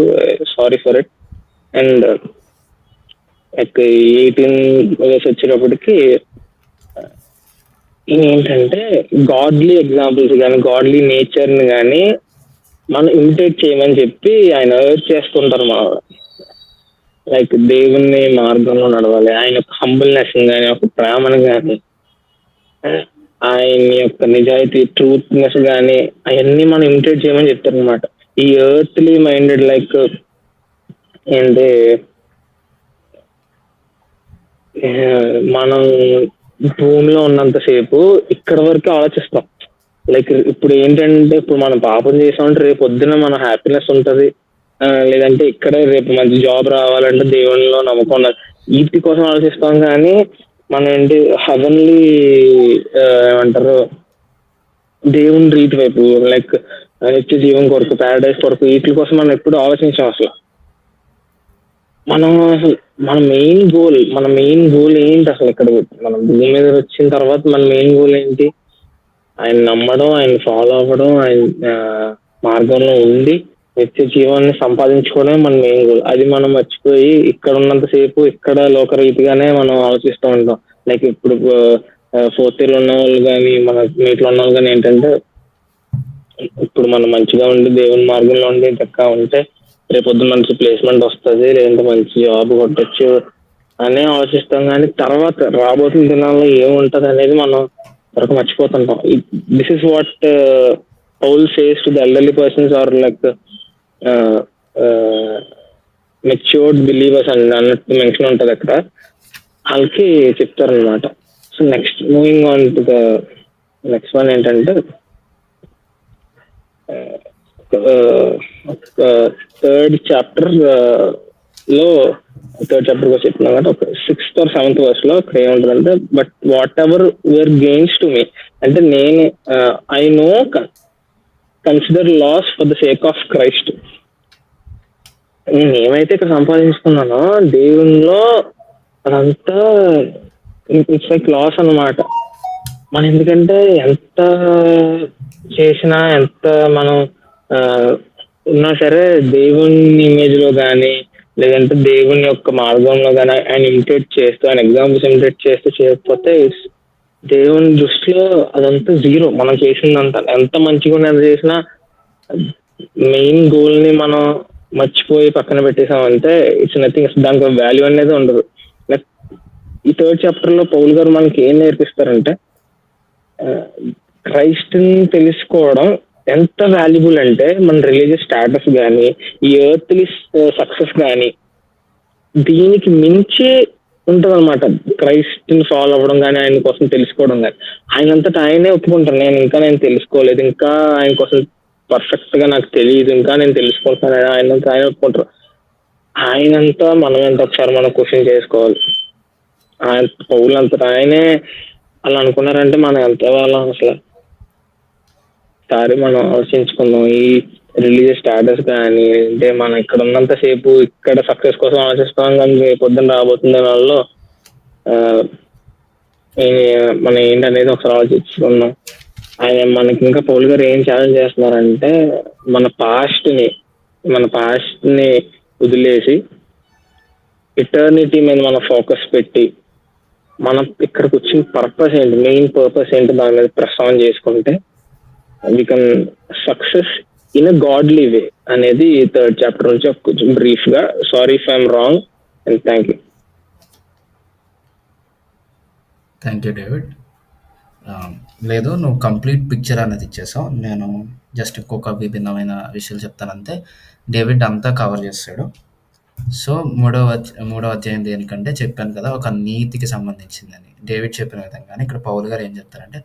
sorry for it. And 18 verse వచ్చేటప్పటికి ఏంటంటే గాడ్లీ ఎగ్జాంపుల్స్ కానీ గాడ్లీ నేచర్ ని కానీ మనం ఇమిటేట్ చేయమని చెప్పి ఆయన అర్జ్ చేస్తుంటారు. మనం లైక్ దేవుని మార్గంలో నడవాలి, ఆయన యొక్క హంబుల్నెస్ కానీ ఒక ప్రేమను కానీ ఆయన యొక్క నిజాయితీ ట్రూత్నెస్ కానీ అవన్నీ మనం ఇమిటేట్ చేయమని చెప్తారు అనమాట. ఈ ఎర్త్లీ మైండెడ్ లైక్ ఏంటి, మనం భూమిలో ఉన్నంతసేపు ఇక్కడ వరకు ఆలోచిస్తాం. లైక్ ఇప్పుడు ఏంటంటే ఇప్పుడు మనం పాపం చేసామంటే రేపు పొద్దున మన హ్యాపీనెస్ ఉంటది, లేదంటే ఇక్కడే రేపు మంచి జాబ్ రావాలంటే దేవునిలో నమ్మకం వీటి కోసం ఆలోచిస్తాం. కానీ మనం ఏంటి హెవెన్లీ ఏమంటారు దేవుని రీతి వైపు లైక్ నిత్య జీవం కొరకు, ప్యారడైజ్ కొరకు వీటి కోసం మనం ఎప్పుడు ఆలోచించాం. అసలు మన మెయిన్ గోల్ ఏంటి అసలు? ఇక్కడ మనం భూమి మీద వచ్చిన తర్వాత మన మెయిన్ గోల్ ఏంటి? ఆయన నమ్మడం, ఆయన ఫాలో అవ్వడం, ఆయన మార్గంలో ఉండి నిత్య జీవాన్ని సంపాదించుకోవడమే మన మెయిన్ గోల్. అది మనం మర్చిపోయి ఇక్కడ ఉన్నంత సేపు ఇక్కడ లోకరీతిగానే మనం ఆలోచిస్తూ ఉంటాం. లైక్ ఇప్పుడు ఫోర్త్ ఇయర్ ఉన్న వాళ్ళు కానీ, మన మీట్లో ఉన్న వాళ్ళు కానీ ఏంటంటే, ఇప్పుడు మనం మంచిగా ఉండి దేవుని మార్గంలో ఉండి చక్కగా ఉంటే రేపొద్దున మంచి ప్లేస్మెంట్ వస్తుంది, లేదంటే మంచి జాబ్ కొట్టచ్చు అని ఆలోచిస్తాం. కానీ తర్వాత రాబోతున్న దినాల్లో ఏముంటది అనేది మనం త్వరగా మర్చిపోతుంటాం. This is what Paul says to the elderly persons or like matured believers అని అన్నట్టు మెన్షన్ ఉంటది అక్కడ. వాళ్ళకి చెప్తారనమాట. So next moving on to the next one ఏంటంటే, థర్డ్ చాప్టర్ లో థర్డ్ చాప్టర్ కూడా చెప్తున్నా కాబట్టి ఒక 6th or 7th వర్స్ లో ఇక్కడ ఏముంటుందంటే, but whatever were gains to me, అంటే నేను I no consider loss for the sake of Christ. నేను ఏమైతే ఇక్కడ సంపాదించుకున్నానో దేవునిలో అదంతా ఇట్స్ లైక్ లాస్ అన్నమాట. మనం ఎందుకంటే ఎంత చేసినా, ఎంత మనం ఉన్నా సరే దేవుని ఇమేజ్ లో కానీ, లేదంటే దేవుని యొక్క మార్గంలో కానీ ఆయన ఇమిటేట్ చేస్తూ, ఆయన ఎగ్జాంపుల్స్ ఇమిటేట్ చేస్తూ చేయకపోతే దేవుని దృష్టిలో అదంతా జీరో. మనం చేసిందంతా ఎంత మంచిగా ఉన్నది చేసినా మెయిన్ గోల్ ని మనం మర్చిపోయి పక్కన పెట్టేసామంటే ఇట్స్ నథింగ్. దానికి వాల్యూ అనేది ఉండదు. ఈ థర్డ్ చాప్టర్ లో పౌల్ గారు మనకి ఏం నేర్పిస్తారంటే, క్రైస్ట్ ని తెలుసుకోవడం ఎంత వాల్యుబుల్ అంటే, మన రిలీజియస్ స్టాటస్ కానీ, ఈ ఎర్త్లీ సక్సెస్ కానీ దీనికి మించి ఉంటది అనమాట. క్రైస్ట్ ని ఫాలో అవ్వడం కానీ, ఆయన కోసం తెలుసుకోవడం కానీ. ఆయనంతటా ఆయనే ఒప్పుకుంటారు, నేను తెలుసుకోలేదు, ఇంకా ఆయన కోసం పర్ఫెక్ట్ గా నాకు తెలియదు, ఇంకా నేను తెలుసుకుంటాను. ఆయనంతా ఆయన ఒప్పుకుంటారు. ఆయనంతా మనం ఎంత ఒకసారి మనం క్వశ్చన్ చేసుకోవాలి. ఆయన పౌలు అంతటా ఆయనే అలా అనుకున్నారంటే మనం ఎంత వాళ్ళం అసలు. ఒకసారి మనం ఆలోచించుకుందాం. ఈ రిలీజియస్ స్టాటస్ కానీ, అంటే మనం ఇక్కడ ఉన్నంత సేపు ఇక్కడ సక్సెస్ కోసం ఆలోచిస్తాం, కానీ పొద్దున్న రాబోతున్న వాళ్ళలో మనం ఏంటనేది ఒకసారి ఆలోచించుకుందాం. ఆయన మనకి ఇంకా పౌల్ గారు ఏం ఛాలెంజ్ చేస్తున్నారంటే, మన పాస్ట్ ని వదిలేసి ఇటర్నిటీ మీద మన ఫోకస్ పెట్టి, మనం ఇక్కడికి వచ్చిన పర్పస్ ఏంటి, మెయిన్ పర్పస్ ఏంటి, దాని మీద ప్రస్తావన చేసుకుంటే we can success in a godly way అనేది థర్డ్ చాప్టర్ నుంచి కొంచెం బ్రీఫ్ గా. Sorry if I'm wrong and thank you. Thank you David. లేదు, నువ్వు కంప్లీట్ పిక్చర్ అనేది ఇచ్చేసావు. నేను జస్ట్ ఇంకొక విభిన్నమైన విషయాలు చెప్తానంతే. డేవిడ్ అంతా కవర్ చేస్తాడు. సో మూడవ అధ్యాయం దేనికంటే చెప్పాను కదా, ఒక నీతికి సంబంధించిందని. డేవిడ్ చెప్పిన విధంగానే ఇక్కడ పౌలు గారు ఏం చెప్తారంటే,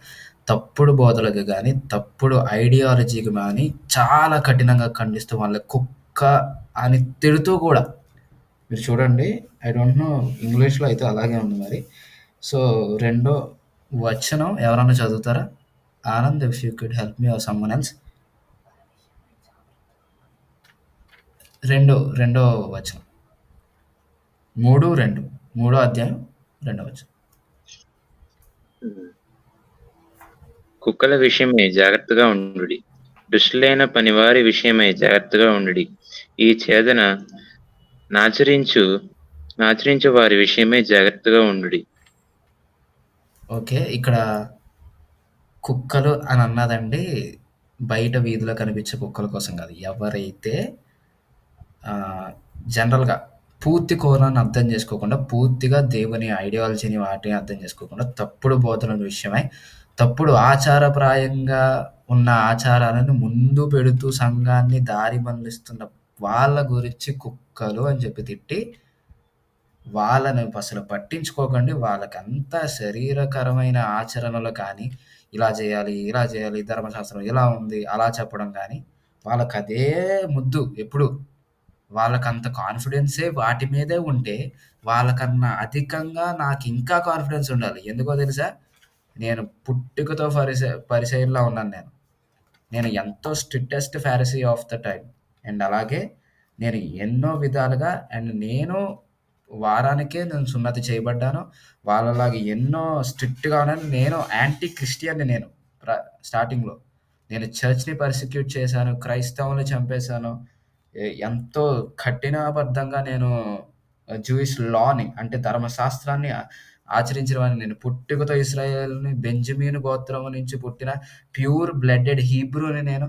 తప్పుడు బోధలకు కానీ, తప్పుడు ఐడియాలజీకి కానీ చాలా కఠినంగా ఖండిస్తూ వాళ్ళ కుక్క అని తిడుతూ కూడా, మీరు చూడండి, ఐ డోంట్ నో ఇంగ్లీష్లో అయితే అలాగే ఉంది మరి. సో రెండో వచనం ఎవరన్నా చదువుతారా? Anand, if you could help me or someone else. రెండో వచనం, 3:2, 3వ అధ్యాయం 2వ వచనం. కుక్కల విషయమై జాగ్రత్తగా ఉండుడి, దుష్టులైన పనివారి విషయమై జాగ్రత్తగా ఉండుడి, ఈ ఛేదన నాచరించు వారి విషయమై జాగ్రత్తగా ఉండుడి. ఓకే, ఇక్కడ కుక్కలు అని అన్నదండి బయట వీధిలో కనిపించే కుక్కల కోసం కాదు. ఎవరైతే జనరల్గా పూర్తి కోణాన్ని అర్థం చేసుకోకుండా, పూర్తిగా దేవుని ఐడియాలజీని వాటిని అర్థం చేసుకోకుండా, తప్పుడు బోధనల విషయమై, తప్పుడు ఆచారప్రాయంగా ఉన్న ఆచారాలను ముందు పెడుతూ సంఘాన్ని దారి మళ్లిస్తున్న వాళ్ళ గురించి కుక్కలు అని చెప్పి తిట్టి, వాళ్ళని అసలు పట్టించుకోకండి. వాళ్ళకంతా శరీరకరమైన ఆచరణలు కానీ, ఇలా చేయాలి, ధర్మశాస్త్రం ఇలా ఉంది అలా చెప్పడం కానీ, వాళ్ళకి అదే ముద్దు ఎప్పుడు. వాళ్ళకంత కాన్ఫిడెన్సే వాటి మీదే ఉంటే, వాళ్ళకన్నా అధికంగా నాకు ఇంకా కాన్ఫిడెన్స్ ఉండాలి. ఎందుకో తెలుసా? నేను పుట్టుకతో పరిసయ్యుల్లా ఉన్నాను. నేను ఎంతో strictest Pharisee of the time. And అలాగే నేను ఎన్నో విధాలుగా, అండ్ నేను వారానికే నేను సున్నతి చేయబడ్డాను. వాళ్ళలాగా ఎన్నో స్ట్రిక్ట్గా ఉన్నాను. నేను యాంటీ క్రిస్టియన్ని. నేను స్టార్టింగ్‌లో. నేను చర్చ్‌ని పర్సిక్యూట్ చేశాను. క్రైస్తవుల్ని చంపేశాను. ఎంతో కఠినాబద్ధంగా నేను జూయిష్ లాని అంటే ధర్మశాస్త్రాన్ని ఆచరించిన వాడిని. నేను పుట్టుకతో ఇశ్రాయేలుని, బెంజమీను గోత్రం నుంచి పుట్టిన ప్యూర్ బ్లడెడ్ హీబ్రూని నేను.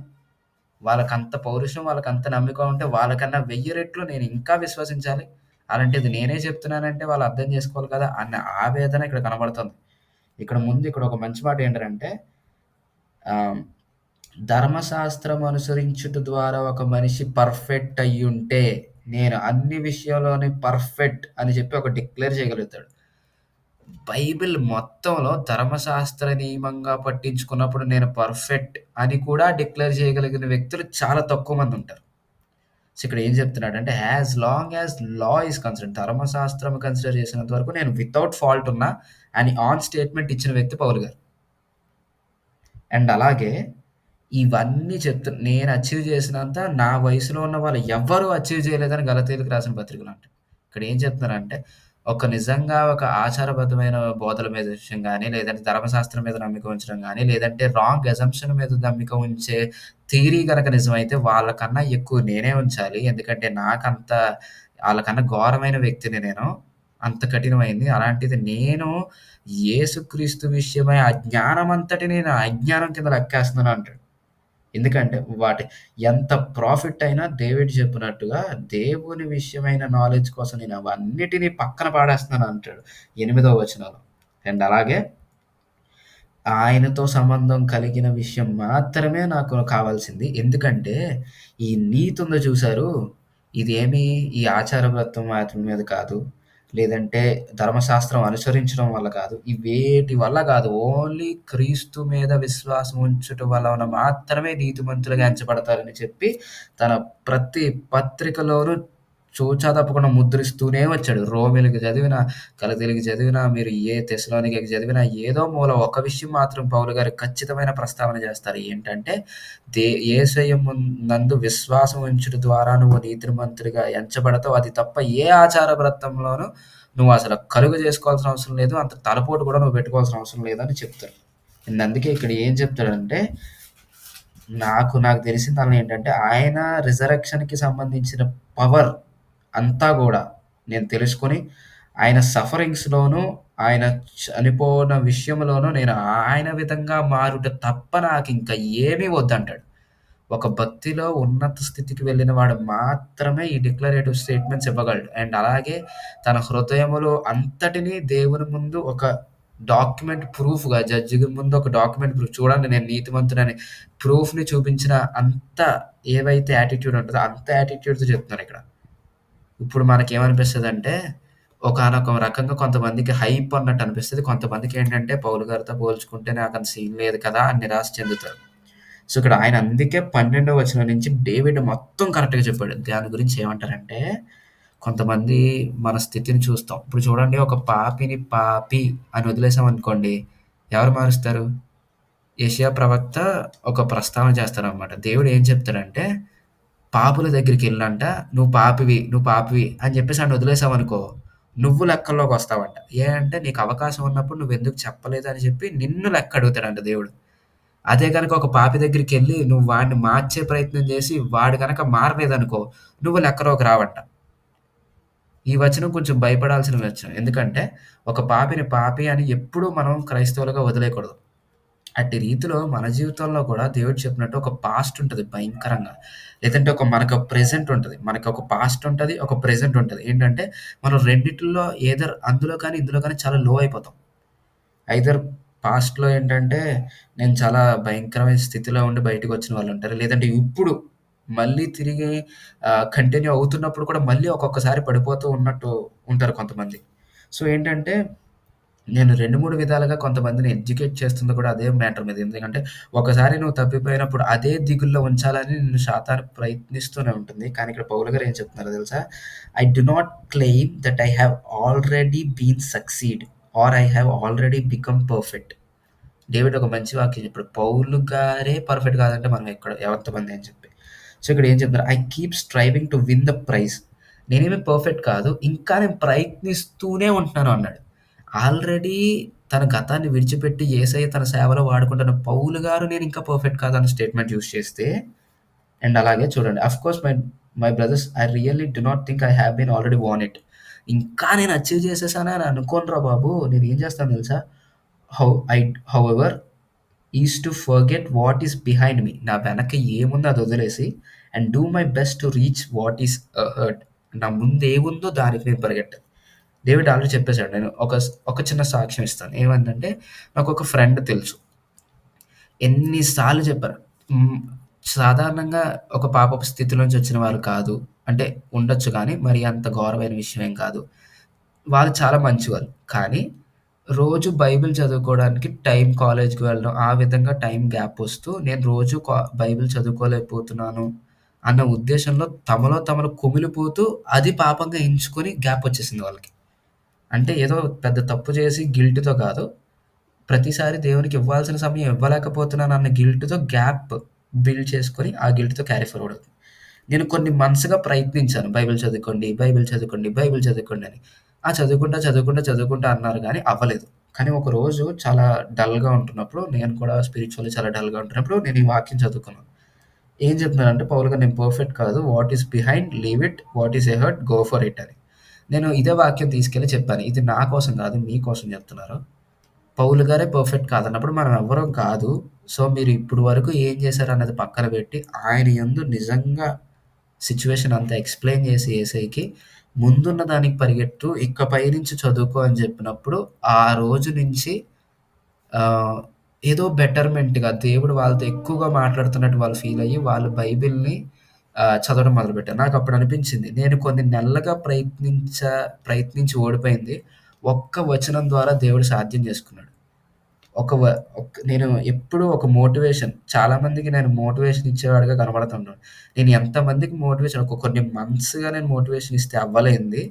వాళ్ళకంత పౌరుషం, వాళ్ళకంత నమ్మకం ఉంటే వాళ్ళకన్నా 1000 రెట్లు నేను ఇంకా విశ్వసించాలి. అలాంటిది నేనే చెప్తున్నానంటే వాళ్ళు అర్థం చేసుకోవాలి కదా! అన్న ఆవేదన ఇక్కడ కనబడుతుంది. ఇక్కడ ఒక మంచి మాట ఏంటంటే ఆహ్, ధర్మశాస్త్రం అనుసరించుట ద్వారా ఒక మనిషి పర్ఫెక్ట్ అయ్యుంటే, నేను అన్ని విషయాల్లోని పర్ఫెక్ట్ అని చెప్పి ఒక డిక్లేర్ చేయగలుగుతాడు. బైబిల్ మొత్తంలో ధర్మశాస్త్ర నియమంగా పట్టించుకున్నప్పుడు నేను పర్ఫెక్ట్ అని కూడా డిక్లేర్ చేయగలిగిన వ్యక్తులు చాలా తక్కువ మంది ఉంటారు. సో, ఇక్కడ ఏం చెప్తున్నాడంటే as long as law is considered ధర్మశాస్త్రం కన్సిడర్ చేసినంత వరకు నేను వితౌట్ ఫాల్ట్ ఉన్నా అని ఆన్ స్టేట్మెంట్ ఇచ్చిన వ్యక్తి పౌలు గారు. అండ్ అలాగే ఇవన్నీ నేను అచీవ్ చేసినంత నా వయసులో ఉన్న వాళ్ళు ఎవ్వరూ అచీవ్ చేయలేదని గలతీయులకు రాసిన పత్రికలో అంటాడు. ఇక్కడ ఏం చెప్తున్నారంటే నిజంగా ఒక ఆచారబద్ధమైన బోధల మీద విషయం గానీ, లేదంటే ధర్మశాస్త్రం మీద నమ్మిక ఉంచడం గానీ, లేదంటే రాంగ్ అజంప్షన్ మీద నమ్మిక ఉంచే థియరీ గనక నిజమైతే వాళ్ళకన్నా ఎక్కువ నేనే ఉంచాలి. ఎందుకంటే ఆళ్ళకన్నా ఘోరమైన వ్యక్తిని నేను. అంత కఠినమైంది. అలాంటిది నేను యేసుక్రీస్తు విషయమై ఆ జ్ఞానమంతటిని నా అజ్ఞానం కింద లెక్కేస్తున్నాను అంటాడు. ఎందుకంటే ఎంత ప్రాఫిట్ అయినా డేవిడ్ చెప్పినట్టుగా దేవుని విషయమైన నాలెడ్జ్ కోసం నేను అవన్నిటిని పక్కన పాడేస్తున్నాను అంటాడు 8వ వచనంలో. అండ్ అలాగే ఆయనతో సంబంధం కలిగిన విషయం మాత్రమే నాకు కావాల్సింది. ఎందుకంటే ఈ నీతి ఉందో చూసారు, ఇదేమి ఈ ఆచారవ్రతం వాటి మీద కాదు. లేదంటే ధర్మశాస్త్రం అనుసరించడం వల్ల కాదు. వేటి వల్ల కాదు. ఓన్లీ క్రీస్తు మీద విశ్వాసం ఉంచుట వలన మాత్రమే నీతిమంతులుగా ఎంచబడతారని చెప్పి తన ప్రతి పత్రికలోనూ చూచా తప్పకుండా ముద్రిస్తూనే వచ్చాడు. రోమీయులకి చదివినా, గలతీయులకి చదివినా, మీరు ఏ తెస్సలోనికకి చదివినా ఏదో మూల ఒక విషయం మాత్రం పౌలు గారు ఖచ్చితమైన ప్రస్తావన చేస్తారు. ఏంటంటే యేసయ్య నందు విశ్వాసం ఉంచుట ద్వారా నువ్వు నీతిమంతుడిగా ఎంచబడతావు. అది తప్ప ఏ ఆచార వ్రతంలోనూ నువ్వు అసలు కలుగ చేసుకోవాల్సిన అవసరం లేదు. అంత తలపోటు కూడా నువ్వు పెట్టుకోవాల్సిన అవసరం లేదని చెప్తారు. అందుకే ఇక్కడ ఏం చెప్తాడంటే నాకు తెలిసిందల్లా ఏంటంటే ఆయన రిజరెక్షన్‌కి సంబంధించిన పవర్ అంతా గూడా నేను తెలుసుకొని ఆయన సఫరింగ్స్‌లోనూ, ఆయన చనిపోయిన విషయంలోనూ నేను ఆయన విధంగా మారుట తప్ప నాకింక ఏమీ వద్దంటాడు. ఒక భక్తిలో ఉన్నత స్థితికి వెళ్ళిన వాడు మాత్రమే ఈ డిక్లరేటివ్ స్టేట్మెంట్స్ ఇవ్వగలడు. అండ్ అలాగే తన హృదయములో అంతటిని దేవుని ముందు ఒక డాక్యుమెంట్ ప్రూఫ్‌గా జడ్జి ముందు ఒక డాక్యుమెంట్ ప్రూఫ్ చూడండి నేను నీతిమంతుడని ప్రూఫ్‌ని చూపించిన అంత ఏవైతే యాటిట్యూడ్ ఉంటదో అంత యాటిట్యూడ్‌తో చెప్తున్నానిక్కడ. ఇప్పుడు మనకేమనిపిస్తదంటే ఒకానొక రకంగా కొంతమందికి హైప్ అన్నట్టు అనిపిస్తది. కొంతమందికేంటంటే పౌలు గారితో పోల్చుకుంటే నాకంత సీన్ లేదు కదా! అని నిరాశ చెందుతారు. సో, ఇక్కడ ఆయన అందుకే 12వ వచనం నుంచి డేవిడ్ మొత్తం కరెక్ట్‌గా చెప్పాడు. దాని గురించి ఏమంటారంటే కొంతమంది మన స్థితిని చూస్తాం. ఇప్పుడు చూడండి ఒక పాపిని పాపి అని వదిలేసామనుకోండి ఎవరు మారుస్తారు? యెషయా ప్రవక్త ఒక ప్రస్తావన చేస్తారనమాట. దేవుడు ఏం చెప్తాడంటే పాపుల దగ్గరికెళ్ళంట నువ్వు పాపివి అని చెప్పేసి ఆడిని వదిలేసావనుకో నువ్వు లెక్కల్లోకొస్తావంట. అంటే నీకు అవకాశం ఉన్నప్పుడు నువ్వెందుకు చెప్పలేదు అని చెప్పి నిన్ను లెక్క అడుగుతాడంట దేవుడు. అదే గనక ఒక పాపి దగ్గరికెళ్ళి నువ్వు వాడిని మార్చే ప్రయత్నం చేసి వాడు గనక మారలేదనుకో నువ్వు లెక్కలోకి రావంట. ఈ వచనం కొంచెం భయపడాల్సిన వచనం. ఎందుకంటే ఒక పాపిని పాపి అని ఎప్పుడూ మనం క్రైస్తవులుగా వదిలేయకూడదు. అట్టి రీతిలో మన జీవితంలో కూడా దేవుడు చెప్పినట్టు ఒక పాస్ట్ ఉంటది భయంకరంగా. లేదంటే మనకు ప్రెజెంట్ ఉంటది. మనకు ఒక పాస్ట్ ఉంటది. ఒక ప్రెజెంట్ ఉంటది. ఏంటంటే మనం రెండిట్లో అందులో కానీ, ఇందులో కానీ చాలా లో అయిపోతాం. ఐదర్ పాస్ట్‌లో ఏంటంటే నేను చాలా భయంకరమైన స్థితిలో ఉండి బయటకొచ్చిన వాళ్ళుంటారు. లేదంటే ఇప్పుడు మళ్ళీ తిరిగి కంటిన్యూ అవుతున్నప్పుడు కూడా మళ్ళీ ఒక్కొక్కసారి పడిపోతూ ఉన్నట్టు ఉంటారు కొంతమంది. సో, ఏంటంటే నేను 2, 3 విధాలుగా కొంతమందిని ఎడ్యుకేట్ చేస్తుంది కూడా అదే మ్యాటర్ మీద. ఎందుకంటే ఒకసారి నువ్వు తప్పిపోయినప్పుడు అదే దిగుల్లో ఉంచాలని నిన్ను సాతాను ప్రయత్నిస్తూనే ఉంటుంది. కానీ ఇక్కడ పౌలు గారు ఏం చెప్తున్నారో తెలుసా? I do not claim that I have already been succeed or I have already become perfect. David ఒక మంచి వాక్యం చెప్పాడు. పౌలు గారే పర్ఫెక్ట్ కాదంటే మనం ఎంతమంది అని చెప్పి. సో, ఇక్కడ ఏం చెప్తున్నారు? I keep striving to win the prize. నేనేమి పర్ఫెక్ట్ కాదు. ఇంకా నేను ప్రయత్నిస్తూనే ఉంటున్నాను అన్నాడు. ఆల్రెడీ తన గతాన్ని విడిచిపెట్టి యేసయ్య తన సేవలో వాడుకుంటున్న పౌలు గారు నేను ఇంకా పర్ఫెక్ట్ కాదన్న స్టేట్మెంట్ యూజ్ చేస్తే, అండ్ అలాగే చూడండి of course my brothers I really do not think I have been already won it. ఇంకా నేను అచీవ్ చేసేసానని అనుకోనురా బాబు. నేను ఏం చేస్తాను తెలుసా? How ever is to forget what is behind me. నా వెనక ఏముందో అది వదిలేసి and do my best to reach what is hurt. నా ముందు ఏముందో దానికి నేను పరిగెట్టాను. డేవిడ్ ఆల్రెడీ చెప్పేశాడు. నేను ఒక చిన్న సాక్ష్యం ఇస్తాను. ఏమందంటే నాకు ఒక ఫ్రెండ్ తెలుసు. ఎన్నిసార్లు చెప్పారు. సాధారణంగా ఒక పాపపు స్థితిలోంచి వచ్చిన వారు కాదు. అంటే ఉండొచ్చు కానీ మరి అంత ఘోరమైన విషయం ఏం కాదు. వాళ్ళు చాలా మంచివాళ్ళు. కానీ రోజు బైబిల్ చదువుకోవడానికి టైం కాలేజ్‌కి వెళ్ళడం, ఆ విధంగా టైం గ్యాప్ వస్తూ నేను రోజు బైబిల్ చదువుకోలేకపోతున్నాను అన్న ఉద్దేశంలో తమలో తమరు కుమిలిపోతూ అది పాపంగా ఎంచుకొని గ్యాప్ వచ్చేసింది వాళ్ళకి. అంటే ఏదో పెద్ద తప్పు చేసి గిల్ట్‌తో కాదు. ప్రతిసారి దేవునికి ఇవ్వాల్సిన సమయం ఇవ్వలేకపోతున్నాను అన్న గిల్ట్‌తో గ్యాప్ బిల్డ్ చేసుకొని ఆ గిల్ట్‌తో క్యారీ ఫార్వర్డ్ అవుతుంది. నేను కొన్ని మంత్స్‌గా ప్రయత్నించాను. బైబిల్ చదువుకోండి, బైబిల్ చదువుకోండి, బైబిల్ చదువుకోండి అని. చదువుకుంటా అన్నారు గానీ అవ్వలేదు. కానీ ఒకరోజు చాలా డల్‌గా ఉంటున్నప్పుడు, నేను కూడా స్పిరిచువల్లీ చాలా డల్‌గా ఉంటున్నప్పుడు నేను ఈ వాక్యం చదువుకున్నాను. ఏం చెప్తున్నానంటే పౌలు గారు నేను పర్ఫెక్ట్ కాదు. What is behind leave it. What is ahead go for it అని. నేను ఇదే వాక్యం తీసుకెళ్ళి చెప్పాను. ఇది నా కోసం కాదు, మీ కోసం చెప్తున్నారు. పౌలు గారే పర్ఫెక్ట్ కాదన్నప్పుడు మనం ఎవ్వరం కాదు. సో, మీరు ఇప్పుడు వరకు ఏం చేశారన్నది పక్కన పెట్టి, ఆయన యందు నిజంగా సిట్యుయేషన్ అంతా ఎక్స్‌ప్లెయిన్ చేసి యేసయ్యకి ముందున్న దానికి పరిగెత్తు, ఇక పైనుంచి చదువుకో అని చెప్పినప్పుడు, ఆ రోజు నుంచి ఆహ్, ఏదో బెటర్‌మెంట్‌గా దేవుడు వాళ్ళతో ఎక్కువగా మాట్లాడుతున్నట్టు వాళ్ళు ఫీల్ అయ్యి, వాళ్ళు బైబిల్‌ని చదవడం మొదలుపెట్టారు. నాకప్పుడు అనిపించింది. నేను కొన్ని నెలలుగా ప్రయత్నించి ఓడిపోయింది. ఒక్క వచనం ద్వారా దేవుడు సాధ్యం చేసుకున్నాడు. నేను ఎప్పుడూ ఒక మోటివేషన్ చాలామందికి నేను మోటివేషన్ ఇచ్చేవాడిగా కనబడుతుంటాను. నేను ఎంతమందికి మోటివేషన్ కొన్ని మంత్స్‌గా నేను మోటివేషన్ ఇస్తే అవ్వలేనిది,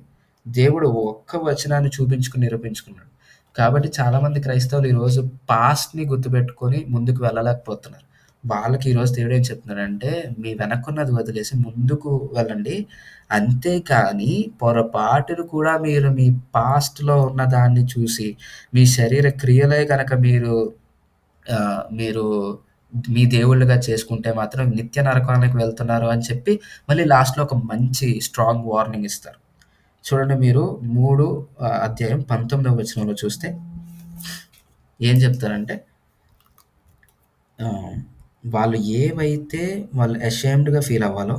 దేవుడు ఒక్క వచనాన్ని చూపించుకొని నిరూపించుకున్నాడు. కాబట్టి చాలామంది క్రైస్తవులు ఈరోజు పాస్ట్‌ని గుర్తుపెట్టుకొని ముందుకు వెళ్ళలేకపోతున్నారు. వాళ్ళకి ఈరోజు దేవుడు ఏం చెప్తున్నాడంటే, మీ వెనక్కున్నది వదిలేసి ముందుకు వెళ్ళండి. అంతేకానీ పొరపాటున కూడా మీరు మీ పాస్ట్‌లో ఉన్న దాన్ని చూసి, మీ శరీర క్రియలే గనక మీరు మీ దేవుళ్ళుగా చేసుకుంటే మాత్రం నిత్య నరకానికి వెళ్తున్నారు అని చెప్పి, మళ్ళీ లాస్ట్‌లో ఒక మంచి స్ట్రాంగ్ వార్నింగ్ ఇస్తారు. చూడండి మీరు 3 అధ్యాయం 19వ వచనంలో చూస్తే ఏం చెప్తారంటే వాళ్ళు ఏవైతే వాళ్ళు అషేమ్డ్‌గా ఫీల్ అవ్వాలో,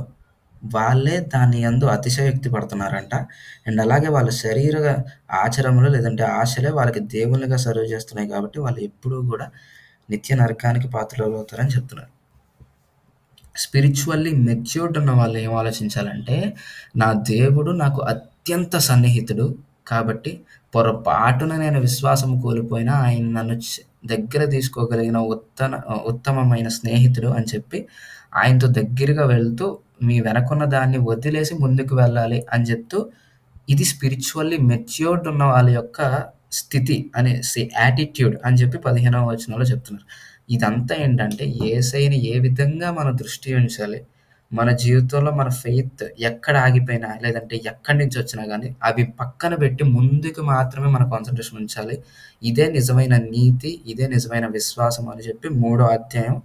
వాళ్ళే దాని యందు అతిశయోక్తి పడుతున్నారంట. అండ్ అలాగే వాళ్ళ శరీర ఆచారములు లేదంటే ఆశలే వాళ్ళకి దేవుళ్ళుగా సర్వ్ చేస్తున్నాయి కాబట్టి, వాళ్ళు ఎప్పుడూ గూడా నిత్య నరకానికి పాత్రులవుతారని చెప్తున్నారు. స్పిరిచువల్లీ మెచ్యూర్డ్ ఉన్న వాళ్ళు ఏం ఆలోచించాలంటే, నా దేవుడు నాకు అత్యంత సన్నిహితుడు. కాబట్టి పొరపాటున నేను విశ్వాసం కోల్పోయినా ఆయన నన్ను దగ్గర తీసుకోగలిగిన ఉత్తమమైన స్నేహితుడు అని చెప్పి, ఆయనతో దగ్గరగా వెళ్తూ మీ వెనకున్న దాన్ని వదిలేసి ముందుకు వెళ్ళాలి అని చెప్తూ, ఇది స్పిరిచువల్లీ మెచ్యూర్డ్ ఉన్న వాళ్ళ యొక్క స్థితి యాటిట్యూడ్ అని చెప్పి 15వ వచనంలో చెప్తున్నారు. ఇదంతా ఏంటంటే యేసయ్యని ఏ విధంగా మన దృష్టి ఉంచాలి, మన జీవితంలో మన ఫెయిత్ ఎక్కడ ఆగిపోయినా లేదంటే ఎక్కడి నుంచి వచ్చినా గానీ అవి పక్కన పెట్టి ముందుకు మాత్రమే మన కాన్సంట్రేషన్ ఉంచాలి. ఇదే నిజమైన నీతి, ఇదే నిజమైన విశ్వాసం అని చెప్పి 3వ అధ్యాయం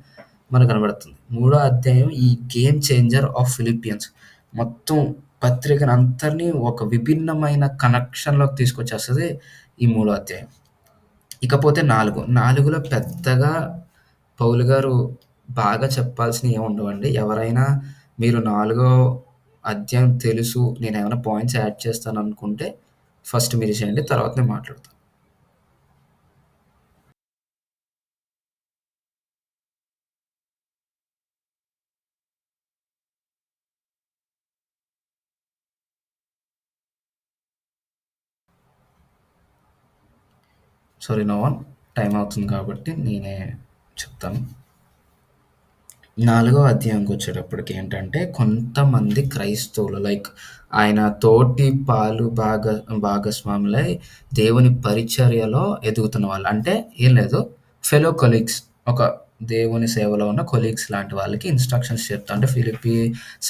మనకు కనబడుతుంది. 3వ అధ్యాయం ఈ గేమ్ చేంజర్ ఆఫ్ ఫిలిపియన్స్ మొత్తం పత్రికనంతరిని ఒక విభిన్నమైన కనెక్షన్‌లోకి తీసుకొచ్చేస్తది ఈ 3వ అధ్యాయం. ఇకపోతే 4లో పెద్దగా పౌలు గారు బాగా చెప్పాల్సినవి ఏమి ఉండవండి. ఎవరైనా మీరు 4వ అధ్యాయం తెలుసు, నేనేమైనా పాయింట్స్ యాడ్ చేస్తాననుకుంటే ఫస్ట్ మీరు చేయండి. తర్వాత నేను మాట్లాడతాను. Sorry no one. టైం అవుతుంది కాబట్టి నేనే చెప్తాను. 4వ అధ్యాయంకి వచ్చేటప్పటికి ఏంటంటే కొంతమంది క్రైస్తవులు ఆయన తోటి భాగస్వాములై దేవుని పరిచర్యలో ఎదుగుతున్న వాళ్ళు. అంటే ఏం లేదు, ఫెలో కొలీగ్స్, ఒక దేవుని సేవలో ఉన్న కొలీగ్స్ లాంటి వాళ్ళకి ఇన్స్ట్రక్షన్స్ చెప్తా అంటే ఫిలిప్పి